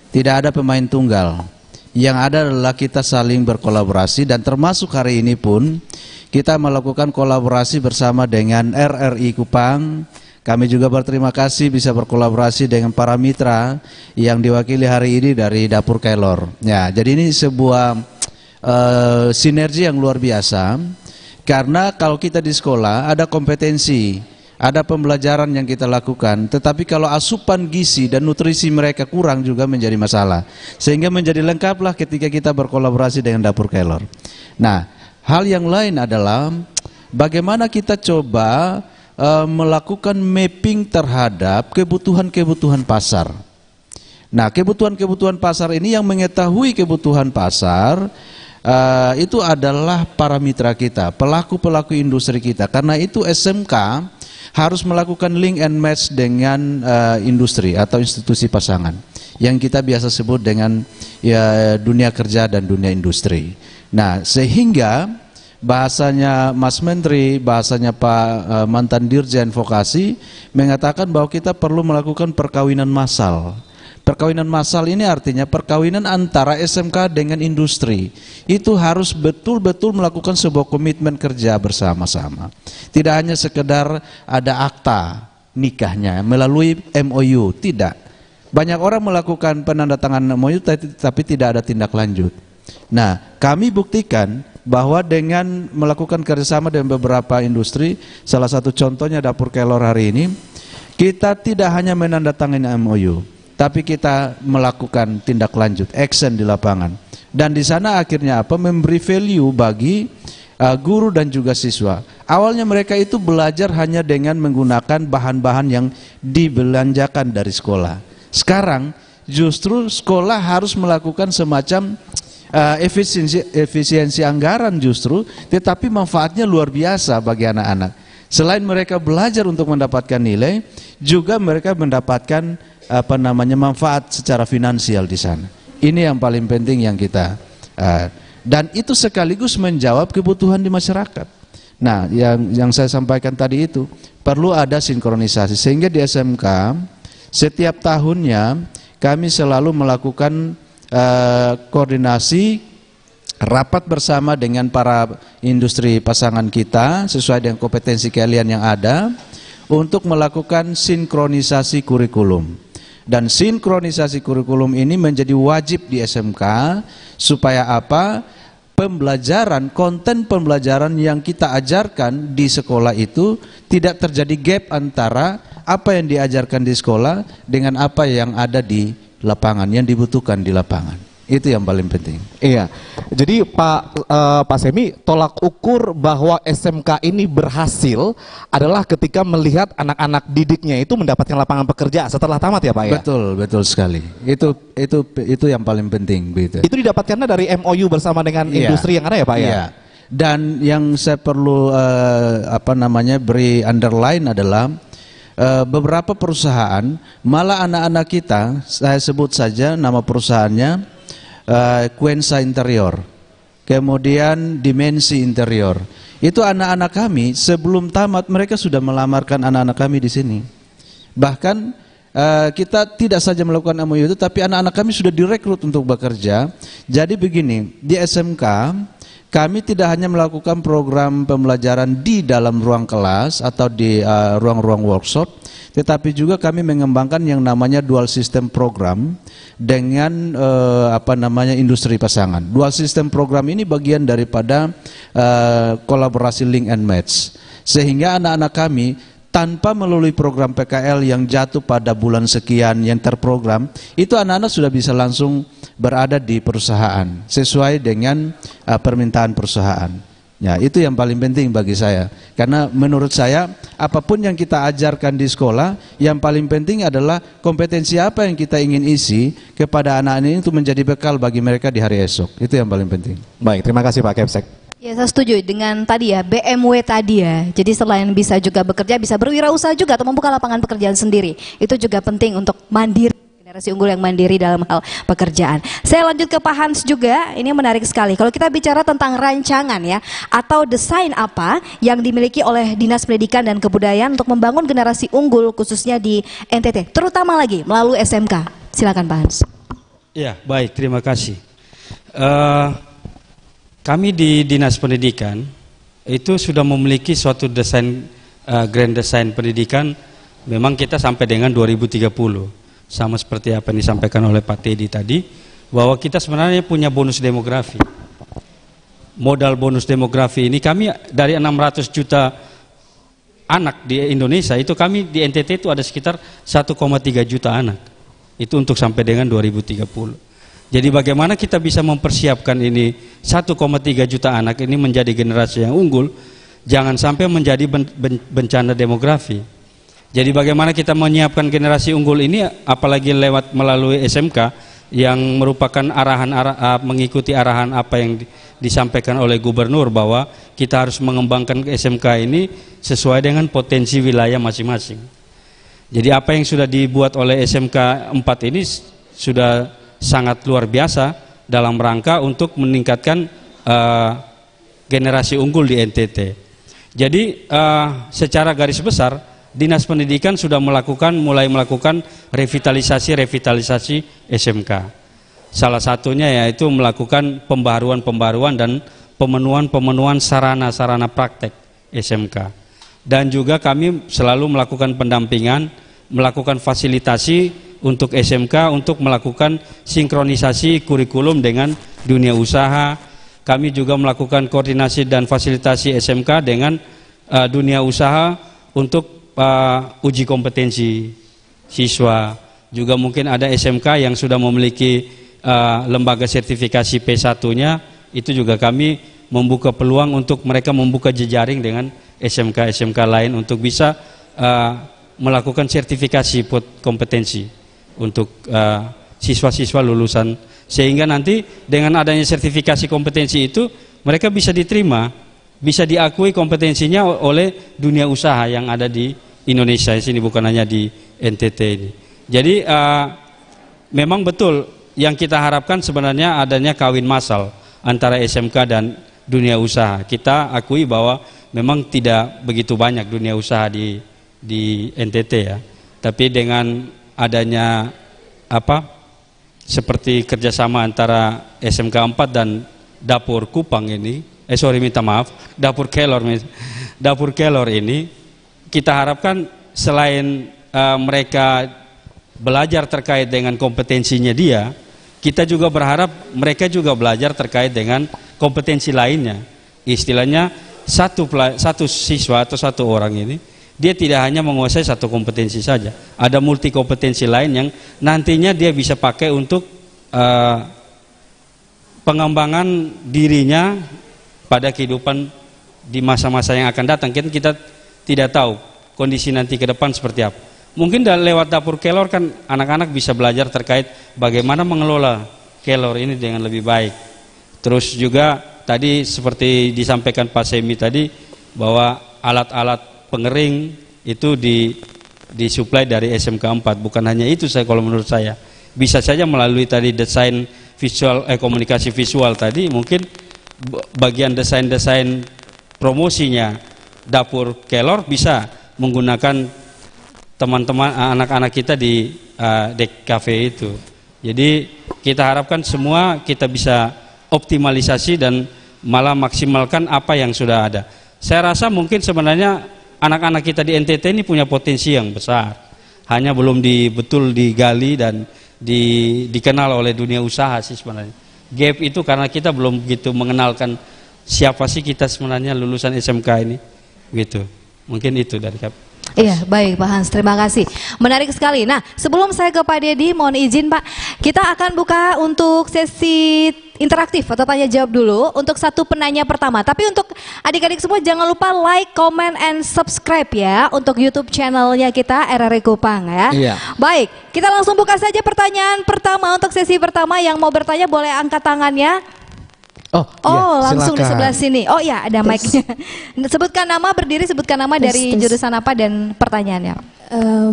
F: tidak ada pemain tunggal. Yang ada adalah kita saling berkolaborasi, dan termasuk hari ini pun kita melakukan kolaborasi bersama dengan RRI Kupang. Kami juga berterima kasih bisa berkolaborasi dengan para mitra yang diwakili hari ini dari Dapur Kelor. Ya, jadi ini sebuah sinergi yang luar biasa, karena kalau kita di sekolah ada kompetensi, ada pembelajaran yang kita lakukan, tetapi kalau asupan gizi dan nutrisi mereka kurang juga menjadi masalah, sehingga menjadi lengkaplah ketika kita berkolaborasi dengan Dapur Kelor. Nah, hal yang lain adalah bagaimana kita coba melakukan mapping terhadap kebutuhan-kebutuhan pasar. Nah, kebutuhan-kebutuhan pasar ini, yang mengetahui kebutuhan pasar itu adalah para mitra kita, pelaku-pelaku industri kita. Karena itu SMK harus melakukan link and match dengan industri atau institusi pasangan yang kita biasa sebut dengan ya, dunia kerja dan dunia industri. Nah, sehingga bahasanya Mas Menteri, bahasanya Pak mantan Dirjen Vokasi mengatakan bahwa kita perlu melakukan perkawinan massal. Perkawinan massal ini artinya perkawinan antara SMK dengan industri. Itu harus betul-betul melakukan sebuah komitmen kerja bersama-sama. Tidak hanya sekedar ada akta nikahnya melalui MOU, tidak. Banyak orang melakukan penandatanganan MOU tapi tidak ada tindak lanjut. Nah, kami buktikan bahwa dengan melakukan kerjasama dengan beberapa industri, salah satu contohnya Dapur Kelor hari ini, kita tidak hanya menandatangani MOU, tapi kita melakukan tindak lanjut, action di lapangan. Dan di sana akhirnya apa? Memberi value bagi guru dan juga siswa. Awalnya mereka itu belajar hanya dengan menggunakan bahan-bahan yang dibelanjakan dari sekolah. Sekarang justru sekolah harus melakukan semacam efisiensi anggaran justru, tetapi manfaatnya luar biasa bagi anak-anak. Selain mereka belajar untuk mendapatkan nilai, juga mereka mendapatkan manfaat secara finansial di sana. Ini yang paling penting yang kita dan itu sekaligus menjawab kebutuhan di masyarakat. Nah, yang saya sampaikan tadi itu perlu ada sinkronisasi, sehingga di SMK setiap tahunnya kami selalu melakukan koordinasi rapat bersama dengan para industri pasangan kita sesuai dengan kompetensi kalian yang ada untuk melakukan sinkronisasi kurikulum. Dan sinkronisasi kurikulum ini menjadi wajib di SMK supaya apa? Pembelajaran, konten pembelajaran yang kita ajarkan di sekolah itu tidak terjadi gap antara apa yang diajarkan di sekolah dengan apa yang ada di lapangan, yang dibutuhkan di lapangan. Itu yang paling penting.
C: Iya. Jadi Pak Semi, tolak ukur bahwa SMK ini berhasil adalah ketika melihat anak-anak didiknya itu mendapatkan lapangan pekerjaan setelah tamat ya Pak ya?
F: Betul sekali. Itu yang paling penting begitu.
C: Itu didapatkannya dari MOU bersama dengan industri yang ada ya Pak ya?
F: Iya. Dan yang saya perlu beri underline adalah beberapa perusahaan, malah anak-anak kita, saya sebut saja nama perusahaannya Quensa Interior, kemudian Dimensi Interior. Itu anak-anak kami sebelum tamat mereka sudah melamarkan anak-anak kami di sini. Bahkan kita tidak saja melakukan MOU itu, tapi anak-anak kami sudah direkrut untuk bekerja. Jadi begini, di SMK kami tidak hanya melakukan program pembelajaran di dalam ruang kelas atau di ruang-ruang workshop, tetapi juga kami mengembangkan yang namanya dual system program dengan industri pasangan. Dual system program ini bagian daripada kolaborasi link and match, sehingga anak-anak kami tanpa melalui program PKL yang jatuh pada bulan sekian yang terprogram, itu anak-anak sudah bisa langsung berada di perusahaan sesuai dengan permintaan perusahaan. Ya, itu yang paling penting bagi saya. Karena menurut saya apapun yang kita ajarkan di sekolah, yang paling penting adalah kompetensi apa yang kita ingin isi kepada anak-anak ini untuk menjadi bekal bagi mereka di hari esok. Itu yang paling penting.
C: Baik, terima kasih Pak Kepsek.
B: Ya, saya setuju dengan tadi ya, BMW tadi ya. Jadi selain bisa juga bekerja, bisa berwirausaha juga atau membuka lapangan pekerjaan sendiri. Itu juga penting untuk mandiri, generasi unggul yang mandiri dalam hal pekerjaan. Saya lanjut ke Pak Hans juga, ini menarik sekali. Kalau kita bicara tentang rancangan ya, atau desain apa yang dimiliki oleh Dinas Pendidikan dan Kebudayaan untuk membangun generasi unggul khususnya di NTT, terutama lagi melalui SMK. Silakan Pak Hans.
E: Ya, baik, terima kasih. Kami di Dinas Pendidikan itu sudah memiliki suatu desain, grand design pendidikan. Memang kita sampai dengan 2030, sama seperti apa yang disampaikan oleh Pak Teddy tadi, bahwa kita sebenarnya punya bonus demografi. Modal bonus demografi ini kami dari 600 juta anak di Indonesia, itu kami di NTT itu ada sekitar 1,3 juta anak. Itu untuk sampai dengan 2030. Jadi bagaimana kita bisa mempersiapkan ini 1,3 juta anak ini menjadi generasi yang unggul, jangan sampai menjadi bencana demografi. Jadi bagaimana kita menyiapkan generasi unggul ini, apalagi melalui SMK yang merupakan mengikuti arahan apa yang disampaikan oleh Gubernur, bahwa kita harus mengembangkan SMK ini sesuai dengan potensi wilayah masing-masing. Jadi apa yang sudah dibuat oleh SMK 4 ini sudah sangat luar biasa dalam rangka untuk meningkatkan generasi unggul di NTT. Jadi secara garis besar Dinas Pendidikan sudah mulai melakukan revitalisasi SMK. Salah satunya yaitu melakukan pembaruan dan pemenuhan sarana-sarana praktek SMK. Dan juga kami selalu melakukan pendampingan, melakukan fasilitasi untuk SMK untuk melakukan sinkronisasi kurikulum dengan dunia usaha. Kami juga melakukan koordinasi dan fasilitasi SMK dengan dunia usaha untuk uji kompetensi siswa. Juga mungkin ada SMK yang sudah memiliki lembaga sertifikasi P1-nya, itu juga kami membuka peluang untuk mereka membuka jejaring dengan SMK-SMK lain untuk bisa melakukan sertifikasi kompetensi untuk siswa-siswa lulusan, sehingga nanti dengan adanya sertifikasi kompetensi itu mereka bisa diterima, bisa diakui kompetensinya oleh dunia usaha yang ada di Indonesia di sini, bukan hanya di NTT ini. Jadi memang betul yang kita harapkan sebenarnya adanya kawin massal antara SMK dan dunia usaha. Kita akui bahwa memang tidak begitu banyak dunia usaha di NTT ya, tapi dengan adanya seperti kerjasama antara SMK 4 dan Dapur Kupang ini, Dapur Kelor ini, kita harapkan selain mereka belajar terkait dengan kompetensinya dia, kita juga berharap mereka juga belajar terkait dengan kompetensi lainnya. Istilahnya satu siswa atau satu orang ini, dia tidak hanya menguasai satu kompetensi saja, ada multi kompetensi lain yang nantinya dia bisa pakai untuk pengembangan dirinya pada kehidupan di masa-masa yang akan datang. Kita tidak tahu kondisi nanti ke depan seperti apa. Mungkin lewat dapur kelor kan anak-anak bisa belajar terkait bagaimana mengelola kelor ini dengan lebih baik. Terus juga tadi seperti disampaikan Pak Semi tadi bahwa alat-alat pengering itu disuplai dari SMK 4. Bukan hanya itu kalau menurut saya. Bisa saja melalui tadi desain visual, komunikasi visual tadi, mungkin bagian desain-desain promosinya dapur kelor bisa menggunakan teman-teman anak-anak kita di DKV itu. Jadi kita harapkan semua kita bisa optimalisasi dan malah maksimalkan apa yang sudah ada. Saya rasa mungkin sebenarnya anak-anak kita di NTT ini punya potensi yang besar, hanya belum betul digali dan dikenal oleh dunia usaha sih sebenarnya. Gap itu karena kita belum begitu mengenalkan siapa sih kita sebenarnya lulusan SMK ini, gitu. Mungkin itu dari kami.
B: Iya, baik Pak Hans, terima kasih. Menarik sekali. Nah, sebelum saya ke Pak Dedi, mohon izin Pak, kita akan buka untuk sesi interaktif atau tanya jawab dulu untuk satu penanya pertama. Tapi untuk adik-adik semua jangan lupa like, comment, and subscribe ya untuk YouTube channelnya kita RRI Kupang ya.
C: Iya.
B: Baik, kita langsung buka saja pertanyaan pertama untuk sesi pertama. Yang mau bertanya boleh angkat tangannya.
C: Oh,
B: iya, langsung di
C: silakan.
B: sebelah sini. Oh ya, ada mic-nya. Sebutkan nama, berdiri, sebutkan nama dari jurusan apa dan pertanyaannya.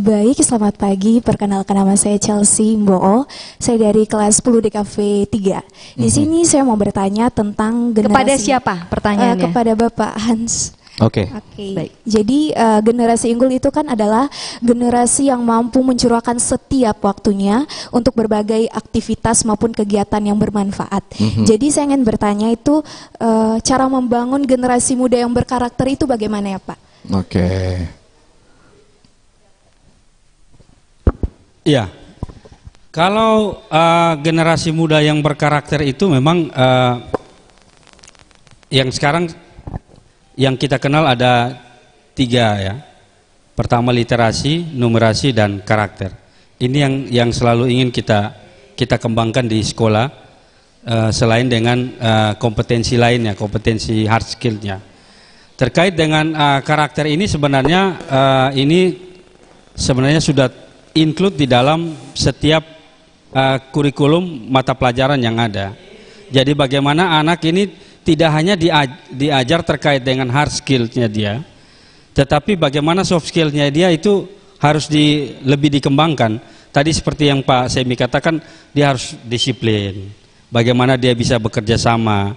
K: Baik, selamat pagi. Perkenalkan nama saya Chelsea Mboo. Saya dari kelas 10 DKV 3. Di sini saya mau bertanya tentang generasi.
B: Kepada siapa pertanyaannya?
K: Kepada Bapak Hans.
C: Oke.
K: Baik. Jadi generasi unggul itu kan adalah generasi yang mampu mencurahkan setiap waktunya untuk berbagai aktivitas maupun kegiatan yang bermanfaat. Jadi saya ingin bertanya itu cara membangun generasi muda yang berkarakter itu bagaimana ya Pak?
C: Oke.
E: Iya. Kalau generasi muda yang berkarakter itu memang yang sekarang yang kita kenal ada 3 ya. Pertama literasi, numerasi, dan karakter. Ini yang selalu ingin kita kembangkan di sekolah, selain dengan kompetensi lainnya, kompetensi hard skill-nya. Terkait dengan karakter ini sebenarnya sudah include di dalam setiap kurikulum mata pelajaran yang ada. Jadi bagaimana anak ini tidak hanya diajar terkait dengan hard skill-nya dia, tetapi bagaimana soft skill-nya dia itu harus lebih dikembangkan. Tadi seperti yang Pak Semi katakan, dia harus disiplin. Bagaimana dia bisa bekerja sama.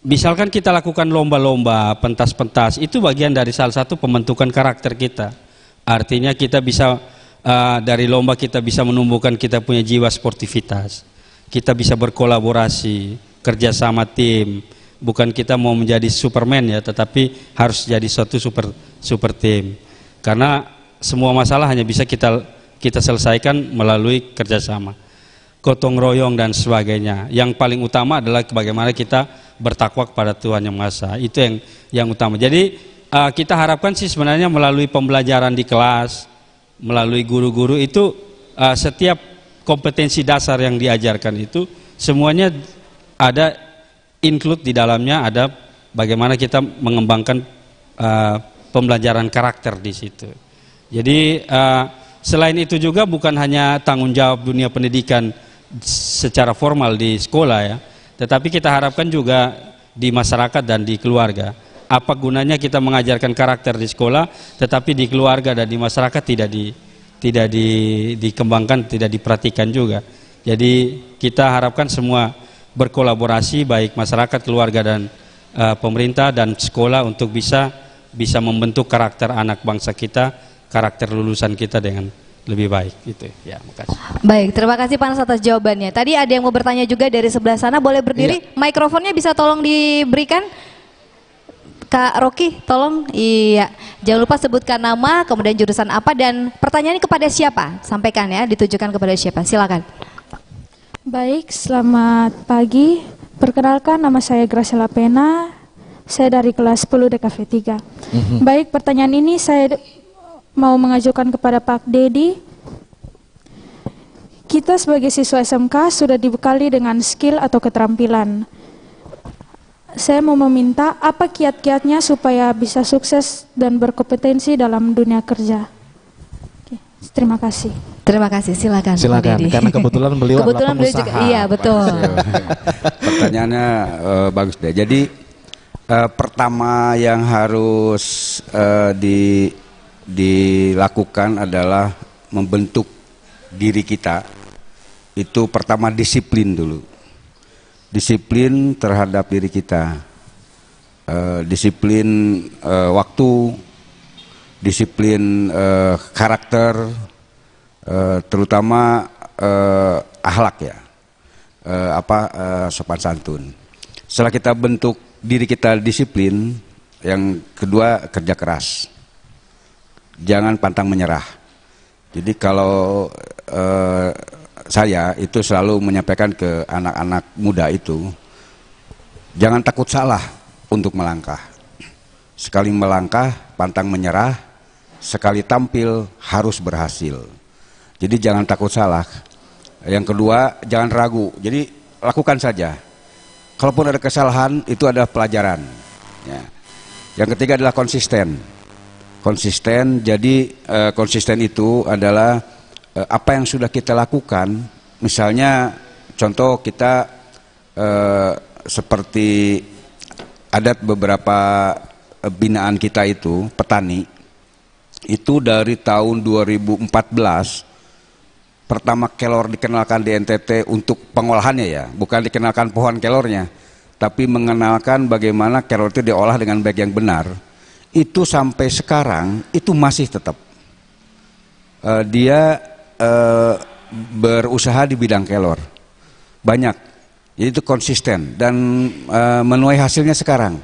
E: Misalkan kita lakukan lomba-lomba, pentas-pentas, itu bagian dari salah satu pembentukan karakter kita. Artinya kita bisa dari lomba kita bisa menumbuhkan kita punya jiwa sportivitas. Kita bisa berkolaborasi, kerja sama tim, bukan kita mau menjadi Superman ya, tetapi harus jadi suatu super tim. Karena semua masalah hanya bisa kita selesaikan melalui kerjasama, gotong royong dan sebagainya. Yang paling utama adalah bagaimana kita bertakwa kepada Tuhan Yang Maha Esa. Itu yang utama. Jadi kita harapkan sih sebenarnya melalui pembelajaran di kelas, melalui guru-guru itu setiap kompetensi dasar yang diajarkan itu semuanya ada include di dalamnya, ada bagaimana kita mengembangkan pembelajaran karakter di situ. Jadi selain itu juga bukan hanya tanggung jawab dunia pendidikan secara formal di sekolah ya, tetapi kita harapkan juga di masyarakat dan di keluarga. Apa gunanya kita mengajarkan karakter di sekolah, tetapi di keluarga dan di masyarakat tidak dikembangkan, tidak diperhatikan juga. Jadi kita harapkan semua berkolaborasi, baik masyarakat, keluarga, dan pemerintah dan sekolah untuk bisa membentuk karakter anak bangsa kita, karakter lulusan kita dengan lebih baik. Gitu ya, makasih.
B: Baik, terima kasih Pak Hans atas jawabannya. Tadi ada yang mau bertanya juga dari sebelah sana, boleh berdiri? Iya. Mikrofonnya bisa tolong diberikan? Kak Rocky, tolong. Iya, jangan lupa sebutkan nama, kemudian jurusan apa, dan pertanyaannya kepada siapa? Sampaikan ya, ditujukan kepada siapa? Silakan.
J: Baik, selamat pagi. Perkenalkan, nama saya Graciela Pena. Saya dari kelas 10 DKV 3. Baik, pertanyaan ini saya mau mengajukan kepada Pak Dedi. kita sebagai siswa SMK sudah dibekali dengan skill atau keterampilan. Saya mau meminta apa kiat-kiatnya supaya bisa sukses dan berkompetensi dalam dunia kerja. Oke, terima kasih.
B: Terima kasih, silakan.
C: Silakan, karena kebetulan beliau adalah pengusaha.
B: juga, iya betul.
G: Pertanyaannya bagus deh. Jadi pertama yang harus dilakukan adalah membentuk diri kita. Itu pertama disiplin dulu. Disiplin terhadap diri kita. Disiplin waktu, disiplin karakter, terutama akhlak ya, sopan santun. Setelah kita bentuk diri kita disiplin, yang kedua kerja keras, jangan pantang menyerah. Jadi kalau saya itu selalu menyampaikan ke anak-anak muda itu, jangan takut salah untuk melangkah. Sekali melangkah pantang menyerah, sekali tampil harus berhasil. Jadi jangan takut salah. Yang kedua, jangan ragu. Jadi lakukan saja. Kalaupun ada kesalahan, itu adalah pelajaran. Ya. Yang ketiga adalah konsisten. Konsisten. Jadi konsisten itu adalah apa yang sudah kita lakukan. Misalnya, contoh kita seperti ada beberapa binaan kita itu petani. Itu dari tahun 2014. Pertama kelor dikenalkan di NTT untuk pengolahannya ya, bukan dikenalkan pohon kelornya, tapi mengenalkan bagaimana kelor itu diolah dengan baik yang benar. Itu sampai sekarang itu masih tetap dia berusaha di bidang kelor banyak, jadi itu konsisten dan menuai hasilnya sekarang.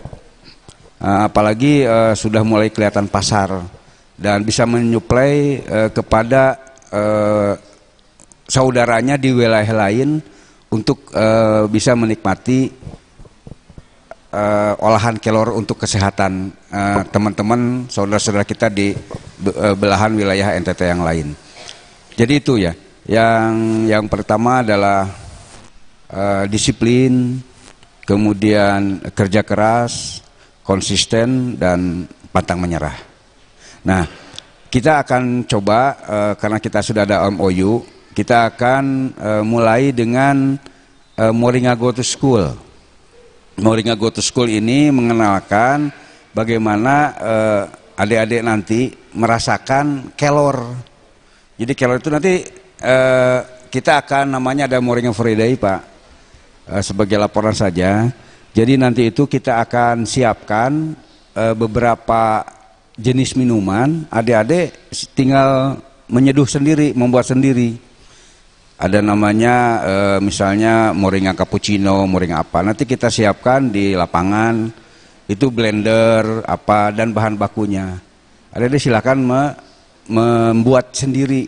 G: Apalagi sudah mulai kelihatan pasar dan bisa menyuplai kepada saudaranya di wilayah lain untuk bisa menikmati olahan kelor untuk kesehatan teman-teman saudara-saudara kita di belahan wilayah NTT yang lain. Jadi itu ya, yang pertama adalah disiplin, kemudian kerja keras, konsisten dan pantang menyerah. Nah, kita akan coba karena kita sudah ada MOU. Kita akan mulai dengan Moringa Go to School. Moringa Go to School ini mengenalkan bagaimana adik-adik nanti merasakan kelor. Jadi kelor itu nanti kita akan namanya ada Moringa Free Day Pak, sebagai laporan saja. Jadi nanti itu kita akan siapkan beberapa jenis minuman, adik-adik tinggal menyeduh sendiri, membuat sendiri. Ada namanya misalnya moringa cappuccino, moringa apa. Nanti kita siapkan di lapangan, itu blender apa dan bahan bakunya. Adik-adik silakan membuat sendiri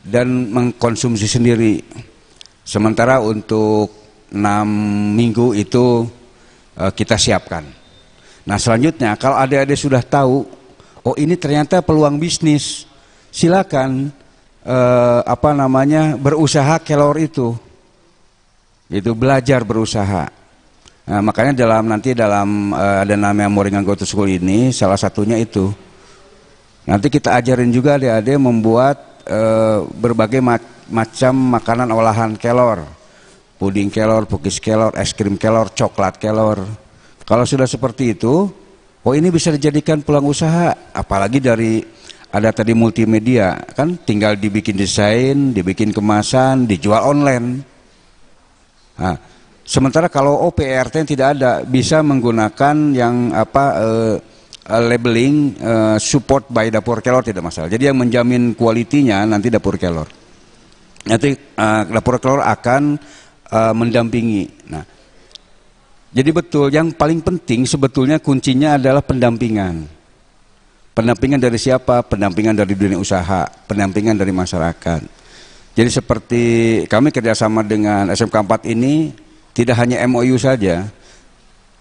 G: dan mengkonsumsi sendiri. Sementara untuk 6 minggu itu kita siapkan. Nah selanjutnya kalau adik-adik sudah tahu, oh ini ternyata peluang bisnis, silakan berusaha kelor itu belajar berusaha. Nah, makanya nanti dalam ada namanya Moringa Go to School ini salah satunya itu. Nanti kita ajarin juga adik-adik membuat berbagai macam makanan olahan kelor, puding kelor, pukis kelor, es krim kelor, coklat kelor. Kalau sudah seperti itu, oh ini bisa dijadikan peluang usaha, apalagi dari ada tadi multimedia, kan tinggal dibikin desain, dibikin kemasan, dijual online. Nah, sementara kalau OPRT tidak ada, bisa menggunakan yang labeling support by Dapur Kelor tidak masalah. Jadi yang menjamin kualitinya nanti Dapur Kelor. Nanti Dapur Kelor akan mendampingi. Nah, jadi betul yang paling penting sebetulnya kuncinya adalah pendampingan. Pendampingan dari siapa? Pendampingan dari dunia usaha, pendampingan dari masyarakat. Jadi seperti kami kerjasama dengan SMK 4 ini tidak hanya MOU saja.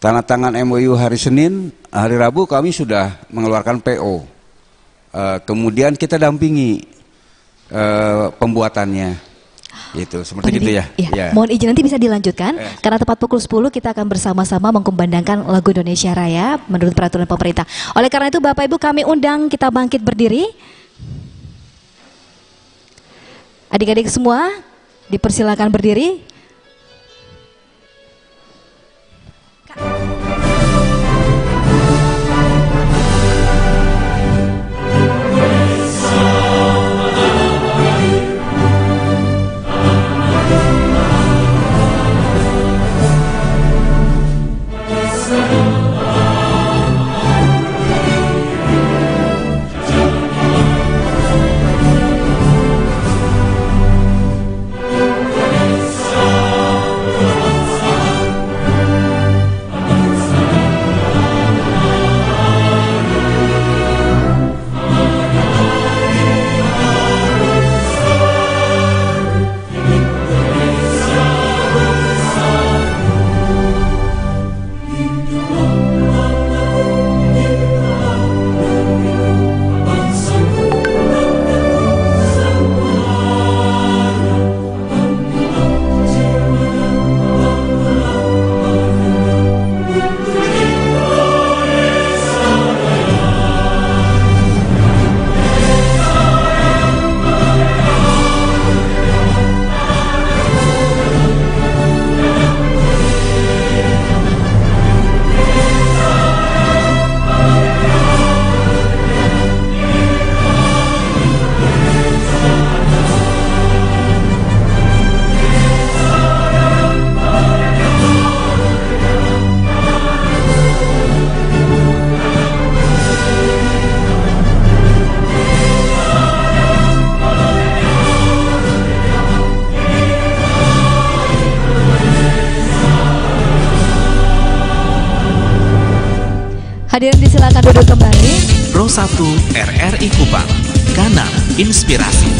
G: Tanda tangan MOU hari Senin, hari Rabu kami sudah mengeluarkan PO. Kemudian kita dampingi pembuatannya. Itu seperti itu ya.
B: Iya. Mohon izin nanti bisa dilanjutkan karena tepat pukul 10 kita akan bersama-sama mengkumandangkan lagu Indonesia Raya menurut peraturan pemerintah. Oleh karena itu Bapak Ibu kami undang kita bangkit berdiri. Adik-adik semua dipersilakan berdiri. Hadirin disilakan duduk kembali.
L: Pro 1 RRI Kupang, Kanal Inspirasi.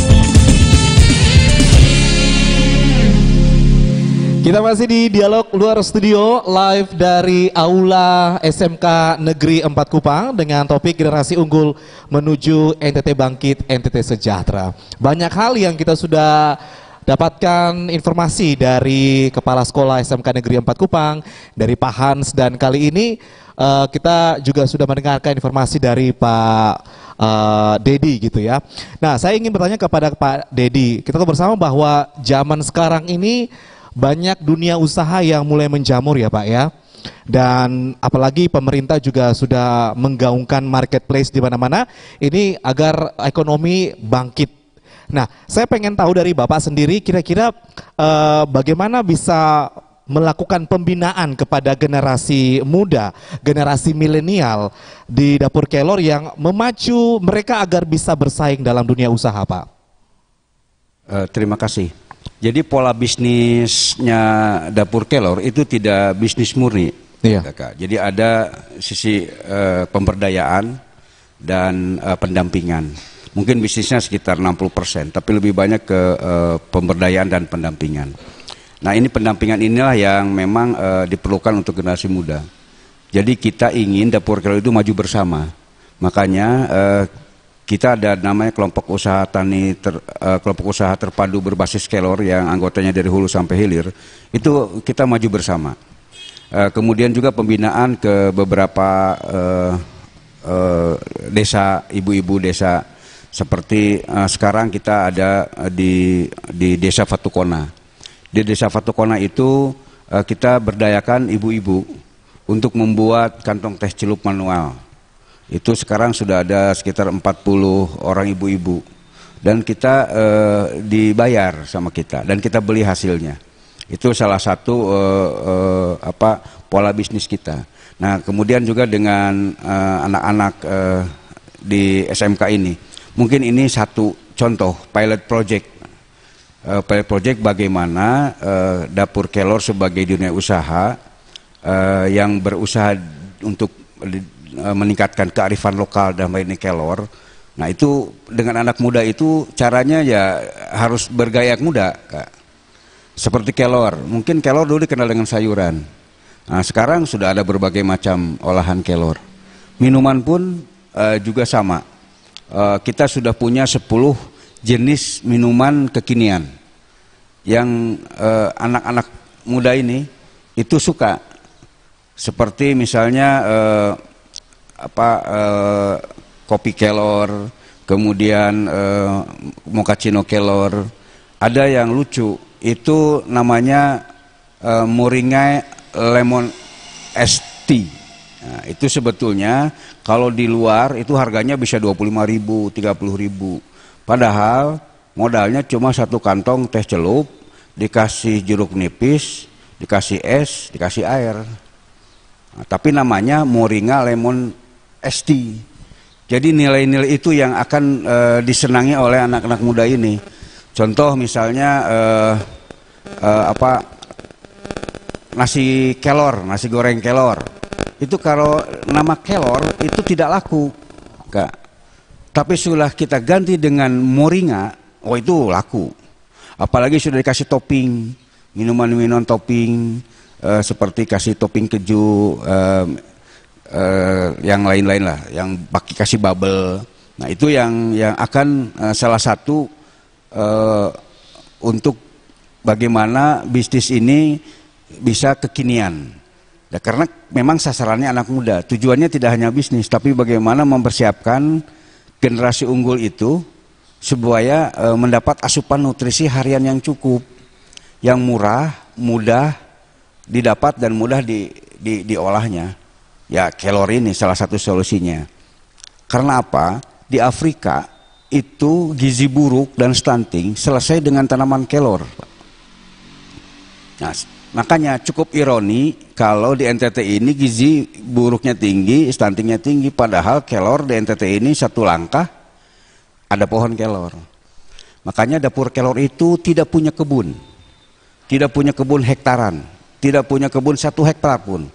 C: Kita masih di dialog luar studio live dari Aula SMK Negeri 4 Kupang dengan topik generasi unggul menuju NTT Bangkit, NTT Sejahtera. Banyak hal yang kita sudah dapatkan informasi dari Kepala Sekolah SMK Negeri 4 Kupang, dari Pak Hans, dan kali ini kita juga sudah mendengarkan informasi dari Pak Dedi gitu ya. Nah, saya ingin bertanya kepada Pak Dedi, kita tahu bersama bahwa zaman sekarang ini banyak dunia usaha yang mulai menjamur ya Pak ya. Dan apalagi pemerintah juga sudah menggaungkan marketplace di mana-mana ini agar ekonomi bangkit. Nah, saya pengen tahu dari Bapak sendiri kira-kira bagaimana bisa melakukan pembinaan kepada generasi muda, generasi milenial di Dapur Kelor yang memacu mereka agar bisa bersaing dalam dunia usaha, Pak.
G: Terima kasih. Jadi pola bisnisnya Dapur Kelor itu tidak bisnis murni.
C: Iya.
G: Jadi ada sisi pemberdayaan dan pendampingan. Mungkin bisnisnya sekitar 60%, tapi lebih banyak ke pemberdayaan dan pendampingan. Nah, ini pendampingan inilah yang memang diperlukan untuk generasi muda. Jadi kita ingin Dapur Kelor itu maju bersama. Makanya kita ada namanya kelompok usaha kelompok usaha terpadu berbasis Kelor yang anggotanya dari hulu sampai hilir. Itu kita maju bersama. Kemudian juga pembinaan ke beberapa desa, ibu-ibu desa. Seperti sekarang kita ada di Desa Fatukona. Di Desa Fatukona itu kita berdayakan ibu-ibu untuk membuat kantong teh celup manual. Itu sekarang sudah ada sekitar 40 orang ibu-ibu. Dan kita dibayar sama kita dan kita beli hasilnya. Itu salah satu pola bisnis kita. Nah, kemudian juga dengan anak-anak di SMK ini. Mungkin ini satu contoh pilot project. Pilot project bagaimana Dapur Kelor sebagai dunia usaha yang berusaha untuk meningkatkan kearifan lokal dalam ini Kelor. Nah, itu dengan anak muda itu caranya ya harus bergaya muda, Kak. Seperti Kelor, mungkin Kelor dulu dikenal dengan sayuran. Nah, sekarang sudah ada berbagai macam olahan Kelor. Minuman pun juga sama. Kita sudah punya 10 jenis minuman kekinian. yang anak-anak muda ini itu suka. Seperti misalnya kopi kelor, kemudian mochaccino kelor. Ada yang lucu, itu namanya Moringa Lemon Iced Tea. Nah, itu sebetulnya kalau di luar itu harganya bisa 25.000, 30.000. Padahal modalnya cuma satu kantong teh celup, dikasih jeruk nipis, dikasih es, dikasih air. Nah, tapi namanya Moringa Lemon Iced Tea. Jadi nilai-nilai itu yang akan disenangi oleh anak-anak muda ini. Contoh misalnya nasi kelor, nasi goreng kelor. Itu kalau nama kelor itu tidak laku, Kak. Tapi sudah kita ganti dengan moringa, oh itu laku. Apalagi sudah dikasih topping, minuman-minuman topping, seperti kasih topping keju, yang lain-lain lah, yang pakai kasih bubble. Nah itu yang akan salah satu untuk bagaimana bisnis ini bisa kekinian. Ya, karena memang sasarannya anak muda, tujuannya tidak hanya bisnis, tapi bagaimana mempersiapkan generasi unggul itu supaya mendapat asupan nutrisi harian yang cukup, yang murah, mudah didapat dan mudah diolahnya. Ya kelor ini salah satu solusinya. Karena apa? Di Afrika itu gizi buruk dan stunting selesai dengan tanaman kelor. Nah, makanya cukup ironi kalau di NTT ini gizi buruknya tinggi, stuntingnya tinggi, padahal kelor di NTT ini satu langkah ada pohon kelor. Makanya dapur kelor itu tidak punya kebun, tidak punya kebun hektaran, tidak punya kebun 1 hektar pun.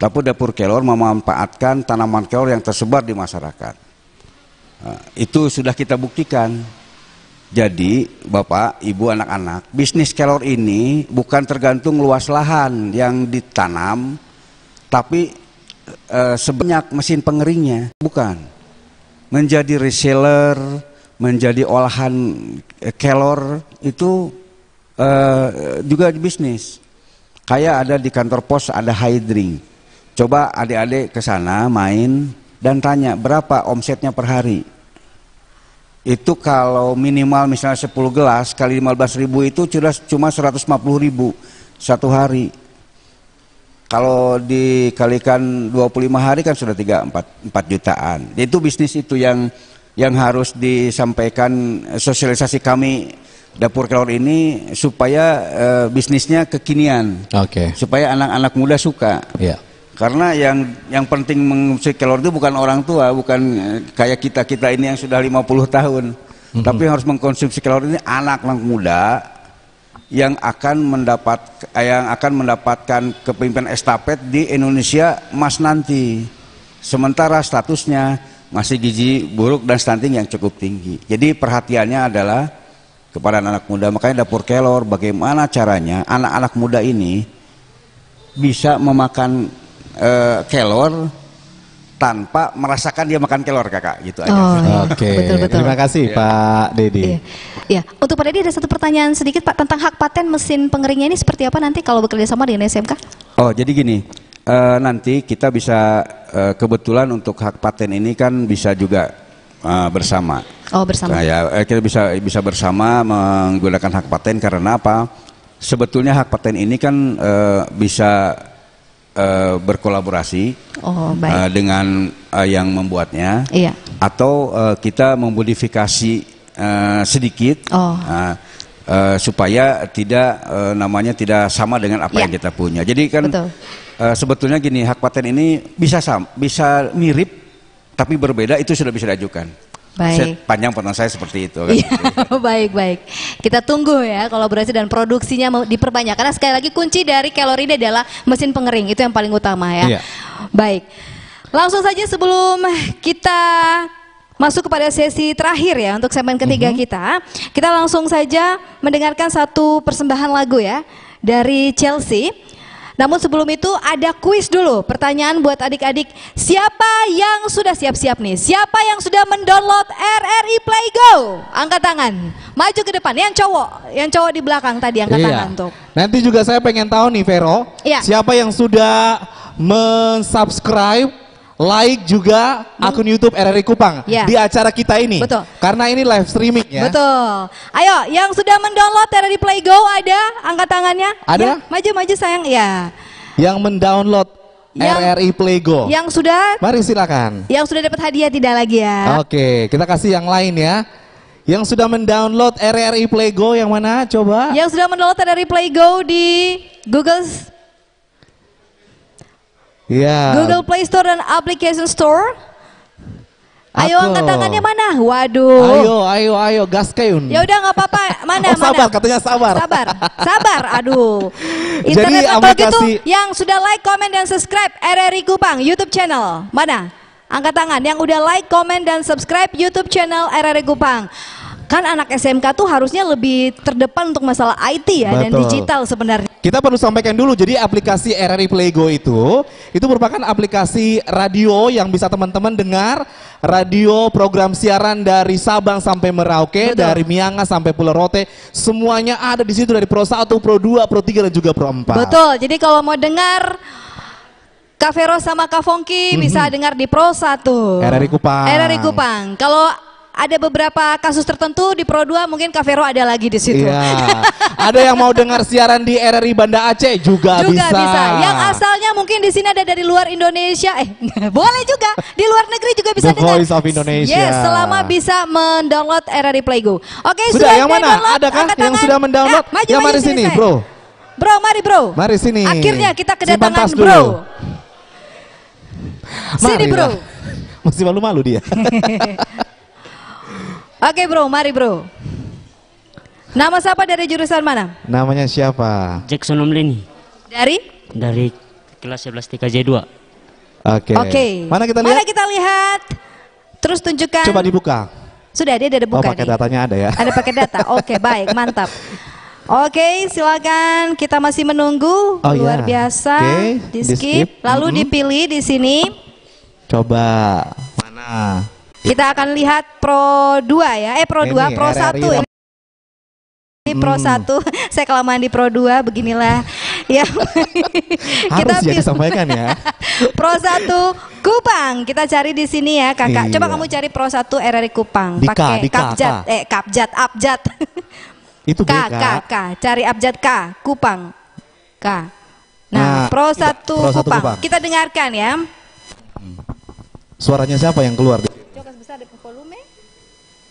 G: Tapi dapur kelor memanfaatkan tanaman kelor yang tersebar di masyarakat. Nah, itu sudah kita buktikan. Jadi Bapak, Ibu, anak-anak, bisnis kelor ini bukan tergantung luas lahan yang ditanam, tapi sebanyak mesin pengeringnya, bukan. Menjadi reseller, menjadi olahan kelor itu juga bisnis. Kayak ada di kantor pos ada Hydring. Coba adik-adik ke sana main dan tanya berapa omsetnya per hari. Itu kalau minimal misalnya 10 gelas kali 15.000 itu cuma 150.000 satu hari. Kalau dikalikan 25 hari kan sudah 4 jutaan. Itu bisnis itu yang harus disampaikan sosialisasi kami dapur kelor ini supaya bisnisnya kekinian.
C: Oke.
G: Supaya anak-anak muda suka.
C: Iya.
G: Karena yang penting mengonsumsi kelor itu bukan orang tua, bukan kayak kita ini yang sudah 50 tahun. Tapi yang harus mengkonsumsi kelor ini anak-anak muda yang akan mendapatkan kepemimpinan estafet di Indonesia emas nanti. Sementara statusnya masih gizi buruk dan stunting yang cukup tinggi. Jadi perhatiannya adalah kepada anak muda. Makanya dapur kelor, bagaimana caranya anak-anak muda ini bisa memakan kelor tanpa merasakan dia makan kelor, Kakak, gitu aja.
C: Oke.
B: Betul-betul.
C: Terima kasih Pak Dedi.
B: Iya. Untuk Pak Dedi ada satu pertanyaan sedikit Pak tentang hak paten mesin pengeringnya ini seperti apa nanti kalau bekerja sama dengan SMK? Oh,
G: jadi gini, nanti kita bisa kebetulan untuk hak paten ini kan bisa juga bersama.
B: Oh, bersama.
G: Nah, ya, kita bisa bersama menggunakan hak paten karena apa? Sebetulnya hak paten ini kan bisa berkolaborasi dengan yang membuatnya,
B: iya.
G: Atau kita memodifikasi sedikit supaya tidak sama dengan apa yang kita punya. Jadi kan sebetulnya gini, hak paten ini bisa mirip tapi berbeda, itu sudah bisa diajukan.
B: Baik.
G: Panjang pertanyaan saya seperti itu.
B: Baik. Kita tunggu ya kolaborasi dan produksinya diperbanyak. Karena sekali lagi kunci dari kelor ini adalah mesin pengering, itu yang paling utama ya. Baik. Langsung saja sebelum kita masuk kepada sesi terakhir ya untuk segmen ketiga kita langsung saja mendengarkan satu persembahan lagu ya dari Chelsea. Namun sebelum itu ada kuis dulu. Pertanyaan buat adik-adik. Siapa yang sudah siap-siap nih? Siapa yang sudah mendownload RRI Play Go? Angkat tangan. Maju ke depan. Yang cowok di belakang tadi angkat tangan tuh.
C: Nanti juga saya pengen tahu nih Vero, siapa yang sudah mensubscribe, like juga akun YouTube RRI Kupang di acara kita ini.
B: Betul.
C: Karena ini live streaming ya.
B: Betul. Ayo, yang sudah mendownload RRI Play Go ada? Angkat tangannya.
C: Ada?
B: Ya, maju sayang. Ya.
C: Yang mendownload RRI Play Go.
B: Yang sudah?
C: Mari silakan.
B: Yang sudah dapat hadiah tidak lagi ya.
C: Oke, kita kasih yang lain ya. Yang sudah mendownload RRI Play Go yang mana? Coba.
B: Yang sudah mendownload RRI Play Go di Google Play Store dan Application Store. Ayo angkat tangannya mana? Waduh.
C: Ayo gas kayun.
B: Ya udah nggak apa-apa. Mana?
C: Sabar, katanya sabar.
B: Sabar. Aduh. Internet atau gitu yang sudah like, comment dan subscribe RRI Kupang YouTube channel. Mana? Angkat tangan yang udah like, comment dan subscribe YouTube channel RRI Kupang. Kan anak SMK tuh harusnya lebih terdepan untuk masalah IT ya. Betul. Dan digital sebenarnya. Kita perlu sampaikan dulu, jadi aplikasi RRI Play Go itu merupakan aplikasi radio yang bisa teman-teman dengar, radio program siaran dari Sabang sampai Merauke, dari Miangas sampai Pulau Rote, semuanya ada di situ dari Pro 1, Pro 2, Pro 3 dan juga Pro 4. Betul, jadi kalau mau dengar Kak Vero sama Kak Fongki bisa dengar di Pro 1. RRI Kupang. Kalau ada beberapa kasus tertentu di Pro 2 mungkin Kak Vero ada lagi di situ. Iya. Ada yang mau dengar siaran di RRI Banda Aceh juga bisa. Yang asalnya mungkin di sini ada dari luar Indonesia. Boleh juga di luar negeri juga bisa dengar. The Voice of Indonesia. Yes, selama bisa mendownload RRI Play Go. Oke, sudah yang mana? Adakah yang sudah mendownload? Yang mari sini, Bro. Bro, mari Bro. Mari sini. Akhirnya kita kedatangan Bro. Sini Bro. Masih malu-malu dia. Oke Bro, mari Bro. Nama siapa dari jurusan mana? Namanya siapa?
M: Jackson Omleni.
B: Dari?
M: Dari kelas 11 TKJ 2.
B: Oke. Mana kita lihat? Terus tunjukkan. Coba dibuka. Sudah, dia ada buka. Oh, pakai datanya ada ya? Ada pakai data. Oke, baik, mantap. Oke, silakan. Kita masih menunggu. Luar biasa. Di skip. Lalu dipilih di sini. Coba. Mana? Kita akan lihat Pro 2 ya. Pro 2, Pro 1 ini. Ini Pro 1. Saya kelamaan di Pro 2, beginilah. Ya. Kita disampaikan ya. Pro 1 Kupang. Kita cari di sini ya, Kakak. Coba kamu cari Pro 1 RRI Kupang pakai abjad. Itu K. Cari abjad K, Kupang. K. Nah, Pro 1 Kupang. Kita dengarkan ya. Suaranya siapa yang keluar? Besar di volume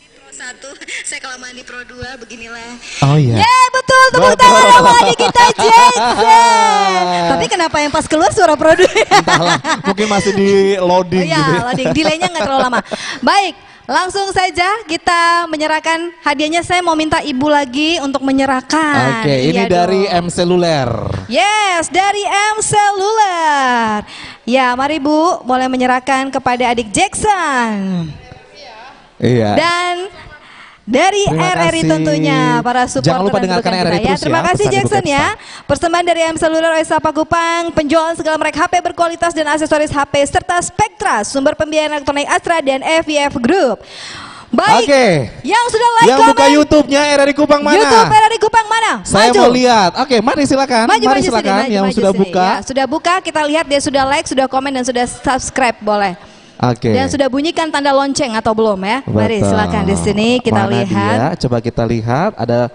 B: di Pro 1, saya kelamaan di Pro 2, beginilah. Oh iya. Ya betul, tepuk tangan sama adik kita Jackson. Tapi kenapa yang pas keluar suara Pro 2? Entahlah, mungkin masih di loading gitu. Iya, loading, delaynya nggak terlalu lama. Baik, langsung saja kita menyerahkan hadiahnya. Saya mau minta ibu lagi untuk menyerahkan. Oke, ini dari M Seluler. Yes, dari M Seluler. Ya, mari Bu, boleh menyerahkan kepada adik Jackson. Iya. Dan dari RRI tentunya, para supporter. Jangan lupa dengarkan RRI terus ya. Terima kasih Jackson ya. Persembahan dari M Seluler Sapa Kupang, penjualan segala merek HP berkualitas dan aksesoris HP serta Spektra, sumber pembiayaan elektronik Astra dan FVF Group. Baik. Yang sudah like, yang buka YouTube-nya RRI Kupang mana? YouTube RRI Kupang mana? Saya mau lihat. Oke, mari silakan. Mari silakan yang sudah buka. Ya, sudah buka, kita lihat dia sudah like, sudah komen dan sudah subscribe, boleh. Dan sudah bunyikan tanda lonceng atau belum ya? Betul. Mari silakan di sini kita lihat. Dia? Coba kita lihat. Ada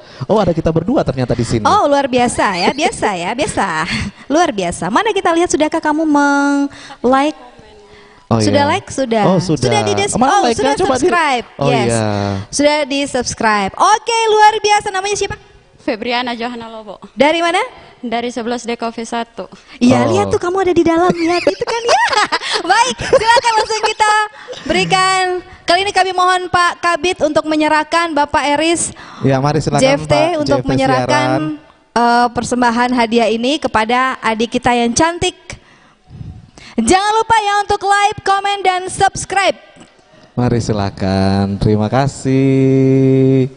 B: kita berdua ternyata di sini. Oh, luar biasa ya, biasa. Luar biasa. Mana kita lihat, sudahkah kamu like? Sudah like? Sudah. Sudah sudah subscribe. Yes. Sudah di subscribe. Oke, luar biasa. Namanya siapa?
N: Febriana Johanna Lobo.
B: Dari mana?
N: Dari 11 DKV 1.
B: Iya, lihat tuh kamu ada di dalam, lihat itu kan ya. Baik, silakan langsung kita berikan. Kali ini kami mohon Pak Kabit untuk menyerahkan Bapak Eris. Ya, mari silakan JFT Pak, untuk JFT menyerahkan persembahan hadiah ini kepada adik kita yang cantik. Jangan lupa ya untuk like, komen dan subscribe. Mari silakan. Terima kasih.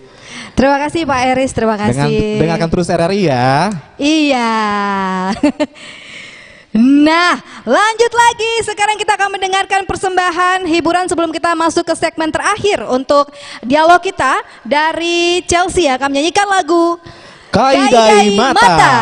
B: Terima kasih Pak Eris, terima kasih.
C: Dengarkan terus RRI ya.
B: Iya. Nah, lanjut lagi. Sekarang kita akan mendengarkan persembahan hiburan sebelum kita masuk ke segmen terakhir untuk dialog kita dari Chelsea akan menyanyikan lagu
C: Kai-Dai Mata.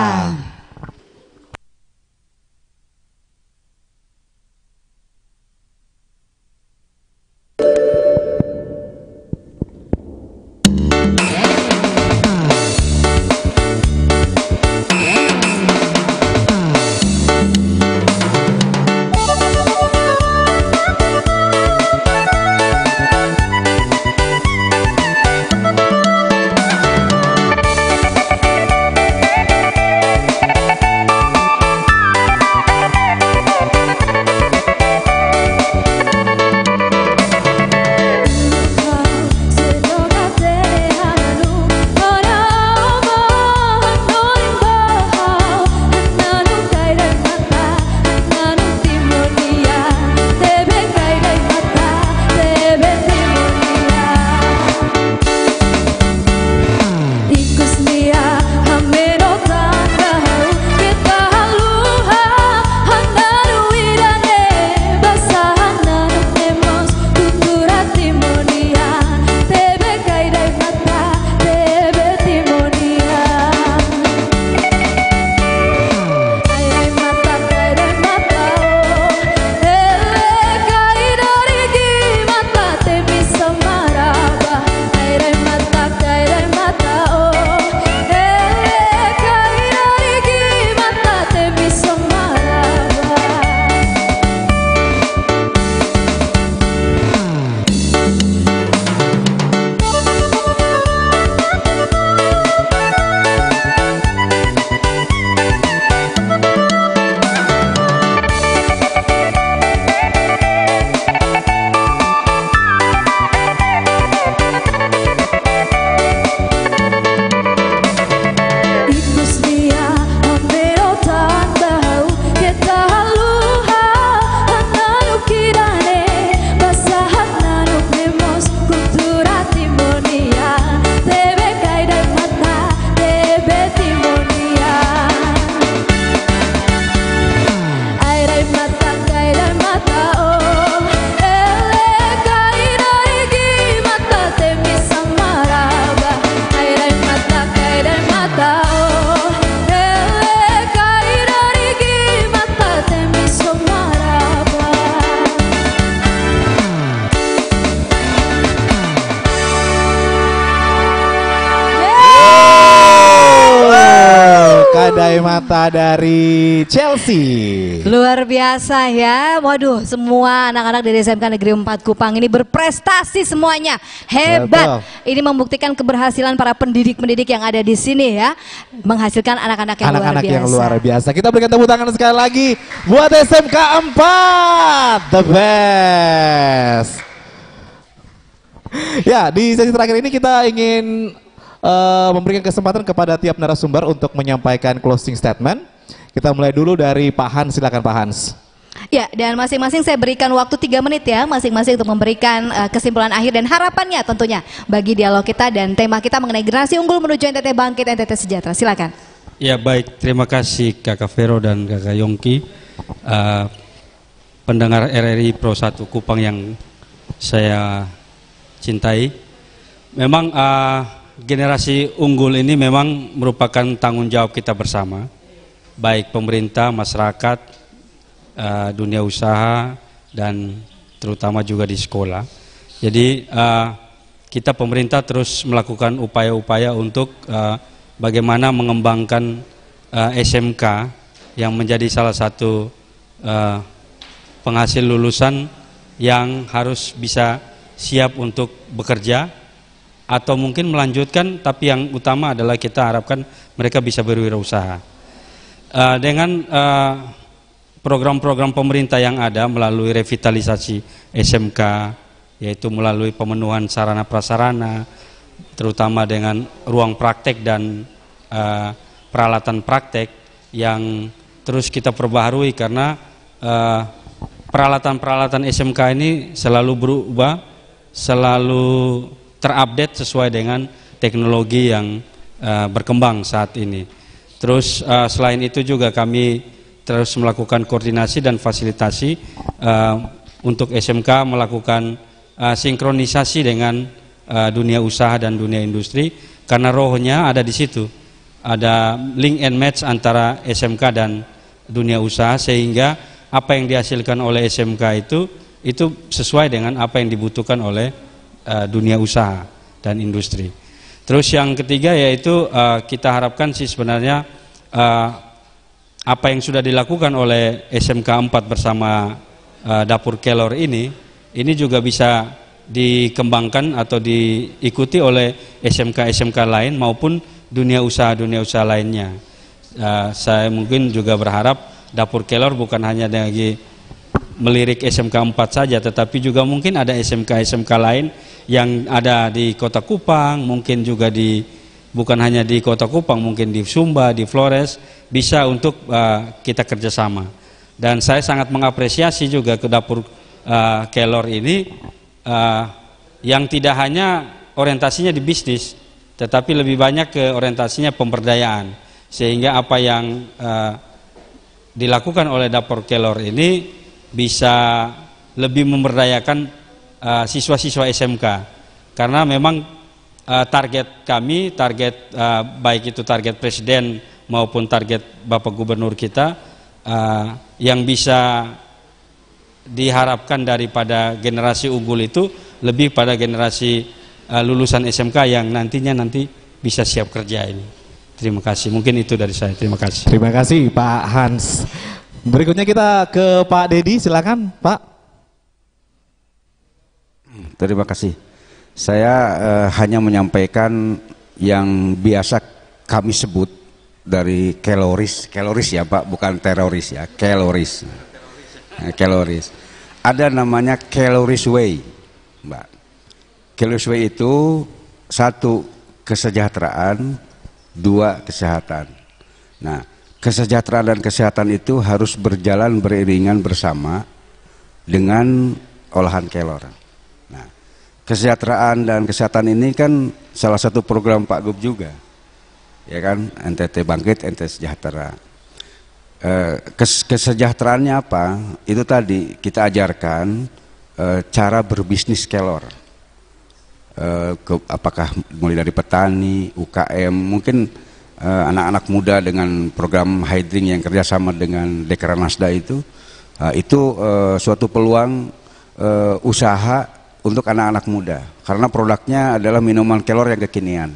C: Kai-Dai Mata dari Chelsea.
B: Luar biasa ya. Waduh, semua anak-anak dari SMK Negeri 4 Kupang ini berprestasi semuanya. Hebat.
C: Betul.
B: Ini membuktikan keberhasilan para pendidik-pendidik yang ada di sini ya. Menghasilkan anak-anak yang luar
C: Anak-anak
B: biasa.
C: yang luar biasa. Kita berikan tepuk tangan sekali lagi buat SMK 4. The best. Ya, di sesi terakhir ini kita ingin memberikan kesempatan kepada tiap narasumber untuk menyampaikan closing statement. Kita mulai dulu dari Pak Hans, silakan Pak Hans.
B: Ya, dan masing-masing saya berikan waktu 3 menit ya, masing-masing untuk memberikan kesimpulan akhir dan harapannya tentunya bagi dialog kita dan tema kita mengenai generasi unggul menuju NTT Bangkit, NTT Sejahtera. Silakan.
E: Ya baik, terima kasih Kakak Vero dan Kakak Yongki, pendengar RRI Pro 1 Kupang yang saya cintai. Memang generasi unggul ini memang merupakan tanggung jawab kita bersama, baik pemerintah, masyarakat, dunia usaha, dan terutama juga di sekolah. Jadi kita pemerintah terus melakukan upaya-upaya untuk bagaimana mengembangkan SMK yang menjadi salah satu penghasil lulusan yang harus bisa siap untuk bekerja atau mungkin melanjutkan, tapi yang utama adalah kita harapkan mereka bisa berwirausaha. Dengan program-program pemerintah yang ada melalui revitalisasi SMK, yaitu melalui pemenuhan sarana prasarana, terutama dengan ruang praktek dan peralatan praktek yang terus kita perbaharui, karena peralatan-peralatan SMK ini selalu berubah, selalu terupdate sesuai dengan teknologi yang berkembang saat ini. Terus selain itu juga kami terus melakukan koordinasi dan fasilitasi untuk SMK melakukan sinkronisasi dengan dunia usaha dan dunia industri, karena rohnya ada di situ, ada link and match antara SMK dan dunia usaha, sehingga apa yang dihasilkan oleh SMK itu sesuai dengan apa yang dibutuhkan oleh dunia usaha dan industri. Terus yang ketiga yaitu kita harapkan sih sebenarnya apa yang sudah dilakukan oleh SMK 4 bersama Dapur Kelor ini juga bisa dikembangkan atau diikuti oleh SMK-SMK lain maupun dunia usaha lainnya. Saya mungkin juga berharap Dapur Kelor bukan hanya lagi melirik SMK 4 saja, tetapi juga mungkin ada SMK-SMK lain yang ada di Kota Kupang, mungkin juga bukan hanya di Kota Kupang, mungkin di Sumba, di Flores, bisa untuk kita kerjasama. Dan saya sangat mengapresiasi juga ke Dapur Kelor ini yang tidak hanya orientasinya di bisnis, tetapi lebih banyak ke orientasinya pemberdayaan, sehingga apa yang dilakukan oleh Dapur Kelor ini bisa lebih memberdayakan siswa-siswa SMK, karena memang target kami, baik itu target presiden maupun target Bapak Gubernur kita, yang bisa diharapkan daripada generasi unggul itu lebih pada generasi lulusan SMK yang nanti bisa siap kerja ini. Terima kasih, mungkin itu dari saya. Terima kasih.
C: Terima kasih Pak Hans. Berikutnya kita ke Pak Dedi, silakan Pak.
G: Terima kasih. Saya hanya menyampaikan yang biasa kami sebut dari keloris ya Pak, bukan teroris ya, keloris. Ada namanya Keloris Way, Mbak. Keloris Way itu 1 kesejahteraan, 2 kesehatan. Nah, kesejahteraan dan kesehatan itu harus berjalan beriringan bersama dengan olahan kelor. Kesejahteraan dan kesehatan ini kan salah satu program Pak Gub juga, ya kan, NTT Bangkit, NTT Sejahtera. Kesejahteraannya apa? Itu tadi kita ajarkan cara berbisnis kelor. Apakah mulai dari petani, UKM, mungkin anak-anak muda dengan program Hydring yang kerjasama dengan Dekranasda itu suatu peluang usaha untuk anak-anak muda, karena produknya adalah minuman kelor yang kekinian.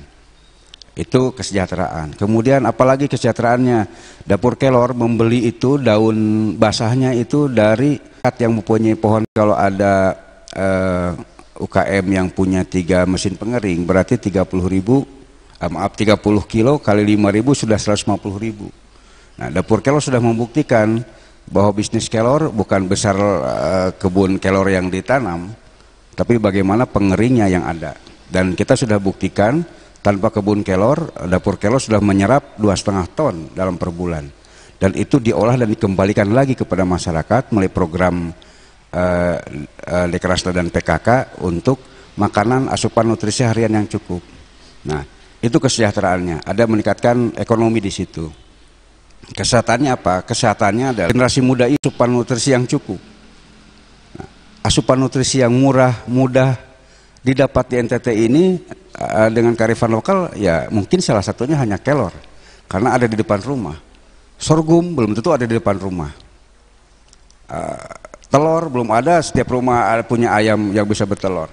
G: Itu kesejahteraan. Kemudian apalagi kesejahteraannya, Dapur Kelor membeli itu daun basahnya itu dari yang mempunyai pohon. Kalau ada UKM yang punya 3 mesin pengering, berarti 30 kilo kali 5.000 sudah 150.000. Nah, Dapur Kelor sudah membuktikan bahwa bisnis kelor bukan besar kebun kelor yang ditanam, tapi bagaimana pengeringnya yang ada. Dan kita sudah buktikan tanpa kebun kelor, Dapur Kelor sudah menyerap 2,5 ton dalam per bulan. Dan itu diolah dan dikembalikan lagi kepada masyarakat melalui program Dekrasda dan PKK untuk makanan asupan nutrisi harian yang cukup. Nah, itu kesejahteraannya. Ada meningkatkan ekonomi di situ. Kesehatannya apa? Kesehatannya adalah generasi muda itu asupan nutrisi yang cukup. Asupan nutrisi yang murah, mudah didapat di NTT ini dengan kearifan lokal, ya mungkin salah satunya hanya kelor, karena ada di depan rumah. Sorghum belum tentu ada di depan rumah. Telur belum ada, setiap rumah punya ayam yang bisa bertelur.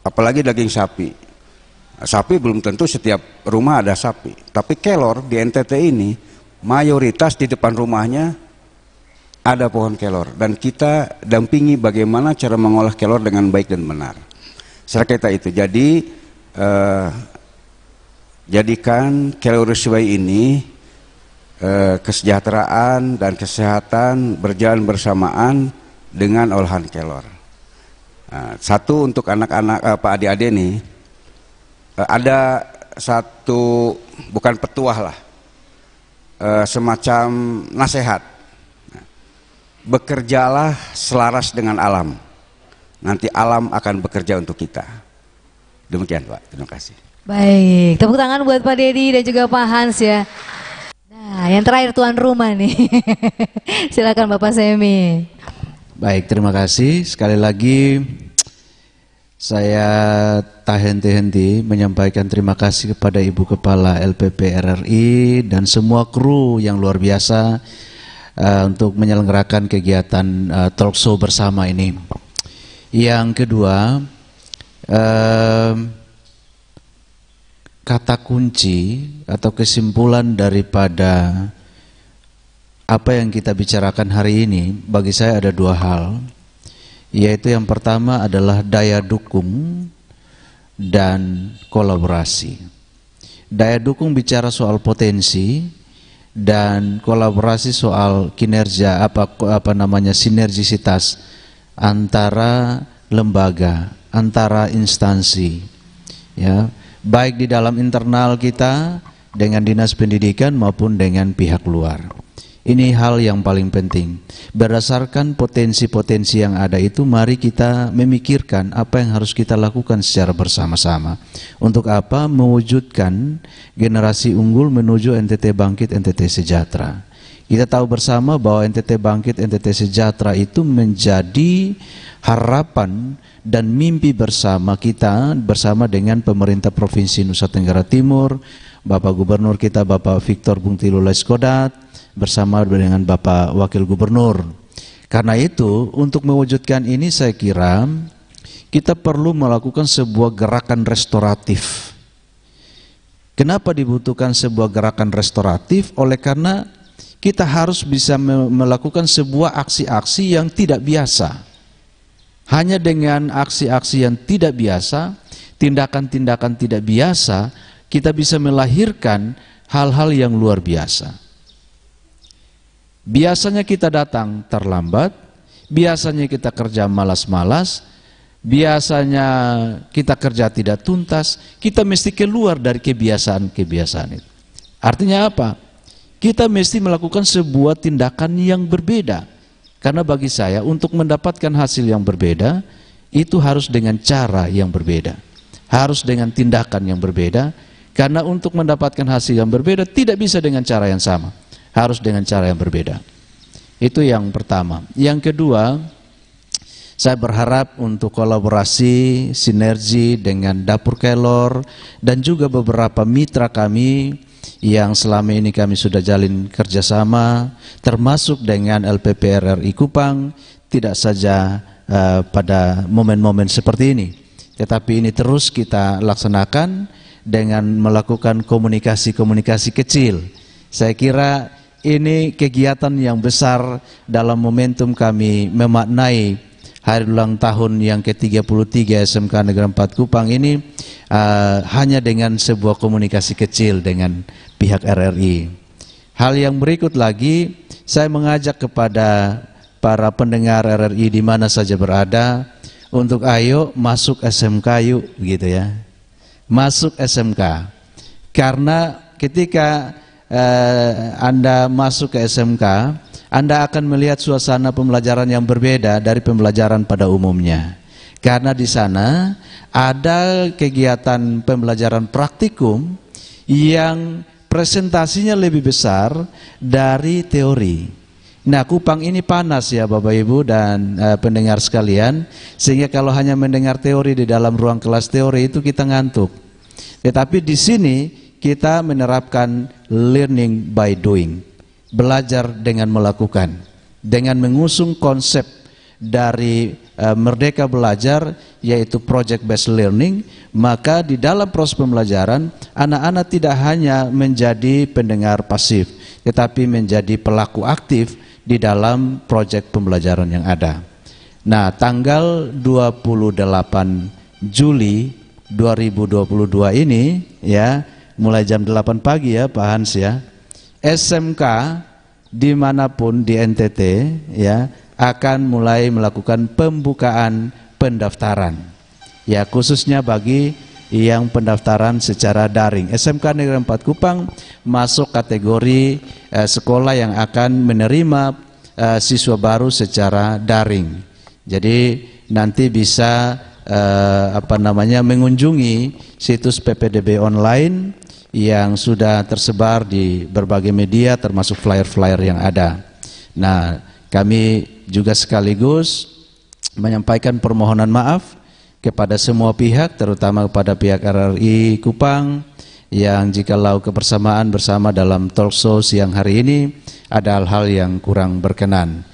G: Apalagi daging sapi. Sapi belum tentu setiap rumah ada sapi. Tapi kelor di NTT ini mayoritas di depan rumahnya ada pohon kelor, dan kita dampingi bagaimana cara mengolah kelor dengan baik dan benar. Secara kita itu, jadi jadikan Keloris Way ini kesejahteraan dan kesehatan berjalan bersamaan dengan olahan kelor. Satu untuk anak-anak Pak adik-adik nih, ada satu, bukan petuah lah, semacam nasihat. Bekerjalah selaras dengan alam, nanti alam akan bekerja untuk kita. Demikian Pak, terima kasih.
B: Baik, tepuk tangan buat Pak Dedi dan juga Pak Hans ya. Nah, yang terakhir tuan rumah nih. Silakan Bapak Semi.
F: Baik, terima kasih. Sekali lagi saya tak henti-henti menyampaikan terima kasih kepada Ibu Kepala LPP RRI dan semua kru yang luar biasa untuk menyelenggarakan kegiatan talk show bersama ini. Yang kedua, kata kunci atau kesimpulan daripada apa yang kita bicarakan hari ini bagi saya ada dua hal, yaitu yang pertama adalah daya dukung dan kolaborasi. Daya dukung bicara soal potensi dan kolaborasi soal kinerja sinergisitas antara lembaga, antara instansi, ya. Baik di dalam internal kita dengan dinas pendidikan maupun dengan pihak luar. Ini hal yang paling penting. Berdasarkan potensi-potensi yang ada itu, mari kita memikirkan apa yang harus kita lakukan secara bersama-sama. Untuk apa? Mewujudkan generasi unggul menuju NTT Bangkit, NTT Sejahtera. Kita tahu bersama bahwa NTT Bangkit, NTT Sejahtera itu menjadi harapan dan mimpi bersama kita bersama dengan pemerintah Provinsi Nusa Tenggara Timur, Bapak Gubernur kita Bapak Victor Bungtilu Laiskodat bersama dengan Bapak Wakil Gubernur. Karena itu untuk mewujudkan ini saya kira kita perlu melakukan sebuah gerakan restoratif. Kenapa dibutuhkan sebuah gerakan restoratif? Oleh karena kita harus bisa melakukan sebuah aksi-aksi yang tidak biasa. Hanya dengan aksi-aksi yang tidak biasa, tindakan-tindakan tidak biasa, kita bisa melahirkan hal-hal yang luar biasa. Biasanya kita datang terlambat, biasanya kita kerja malas-malas, biasanya kita kerja tidak tuntas, kita mesti keluar dari kebiasaan-kebiasaan itu. Artinya apa? Kita mesti melakukan sebuah tindakan yang berbeda. Karena bagi saya untuk mendapatkan hasil yang berbeda itu harus dengan cara yang berbeda, harus dengan tindakan yang berbeda. Karena untuk mendapatkan hasil yang berbeda tidak bisa dengan cara yang sama, harus dengan cara yang berbeda. Itu yang pertama. Yang kedua, saya berharap untuk kolaborasi, sinergi dengan Dapur Kelor dan juga beberapa mitra kami yang selama ini kami sudah jalin kerjasama, termasuk dengan LPP RRI Kupang, tidak saja pada momen-momen seperti ini, tetapi ini terus kita laksanakan dengan melakukan komunikasi-komunikasi kecil. Saya kira ini kegiatan yang besar dalam momentum kami memaknai hari ulang tahun yang ke-33 SMK Negeri 4 Kupang ini hanya dengan sebuah komunikasi kecil dengan pihak RRI. Hal yang berikut lagi, saya mengajak kepada para pendengar RRI di mana saja berada untuk ayo masuk SMK yuk, gitu ya. Masuk SMK. Karena ketika Anda masuk ke SMK, Anda akan melihat suasana pembelajaran yang berbeda dari pembelajaran pada umumnya. Karena di sana ada kegiatan pembelajaran praktikum yang presentasinya lebih besar dari teori. Nah, Kupang ini panas ya Bapak Ibu dan pendengar sekalian, sehingga kalau hanya mendengar teori di dalam ruang kelas teori itu kita ngantuk. Tetapi di sini kita menerapkan learning by doing, belajar dengan melakukan, dengan mengusung konsep dari Merdeka Belajar yaitu project based learning. Maka di dalam proses pembelajaran anak-anak tidak hanya menjadi pendengar pasif, tetapi menjadi pelaku aktif di dalam project pembelajaran yang ada. Nah, tanggal 28 Juli 2022 ini ya, mulai jam 8 pagi ya Pak Hans ya, SMK dimanapun di NTT ya akan mulai melakukan pembukaan pendaftaran ya, khususnya bagi yang pendaftaran secara daring. SMK Negeri 4 Kupang masuk kategori sekolah yang akan menerima siswa baru secara daring. Jadi nanti bisa mengunjungi situs PPDB online yang sudah tersebar di berbagai media termasuk flyer-flyer yang ada. Nah, kami juga sekaligus menyampaikan permohonan maaf kepada semua pihak, terutama kepada pihak RRI Kupang yang jikalau kebersamaan bersama dalam talk show siang hari ini ada hal-hal yang kurang berkenan.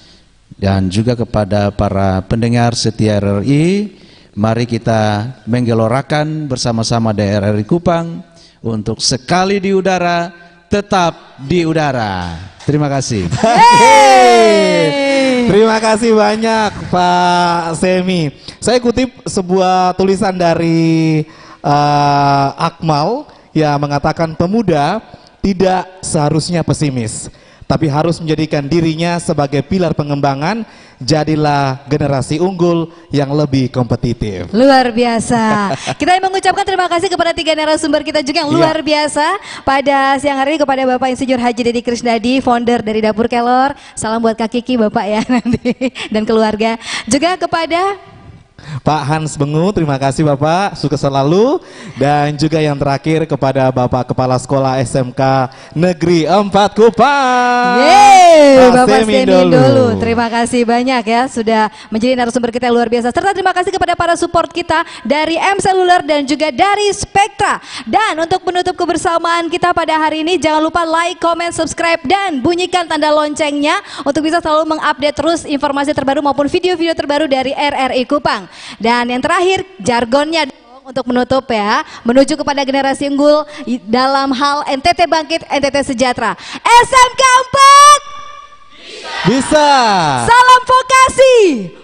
F: Dan juga kepada para pendengar setia RRI, mari kita menggelorakan bersama-sama di RRI Kupang untuk sekali di udara, tetap di udara. Terima kasih.
C: Terima kasih banyak Pak Semi. Saya kutip sebuah tulisan dari Akmal yang mengatakan pemuda tidak seharusnya pesimis, tapi harus menjadikan dirinya sebagai pilar pengembangan. Jadilah generasi unggul yang lebih kompetitif.
B: Luar biasa. Kita mengucapkan terima kasih kepada 3 narasumber kita juga yang luar biasa pada siang hari ini, kepada Bapak Insinyur Haji Dedi Krisnadi, founder dari Dapur Kelor. Salam buat Kak Kiki Bapak ya nanti dan keluarga. Juga kepada
C: Pak Hans Bengu, terima kasih Bapak, sukses selalu. Dan juga yang terakhir kepada Bapak Kepala Sekolah SMK Negeri 4 Kupang.
B: Bapak Semi dulu. Terima kasih banyak ya sudah menjadi narasumber kita yang luar biasa. Serta terima kasih kepada para support kita dari M Cellular dan juga dari Spektra. Dan untuk menutup kebersamaan kita pada hari ini, jangan lupa like, comment, subscribe, dan bunyikan tanda loncengnya untuk bisa selalu mengupdate terus informasi terbaru maupun video-video terbaru dari RRI Kupang. Dan yang terakhir, jargonnya untuk menutup ya, menuju kepada generasi unggul dalam hal NTT Bangkit, NTT Sejahtera. SMK 4
C: bisa.
B: Salam vokasi,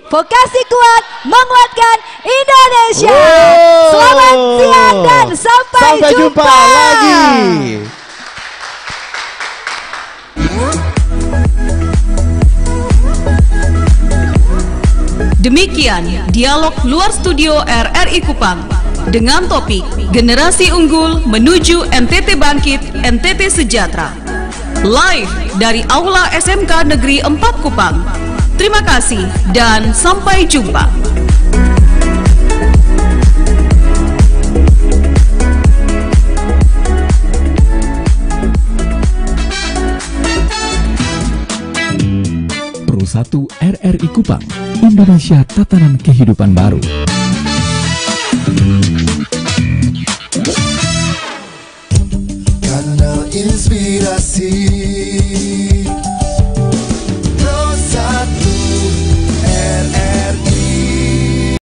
B: vokasi kuat menguatkan Indonesia. Selamat siang dan sampai jumpa
C: lagi.
A: Demikian dialog luar studio RRI Kupang dengan topik Generasi Unggul Menuju NTT Bangkit, NTT Sejahtera. Live dari Aula SMK Negeri 4 Kupang. Terima kasih dan sampai jumpa.
O: Pro 1 RRI Kupang, Indonesia Tatanan Kehidupan Baru.
P: Kanal Inspirasi.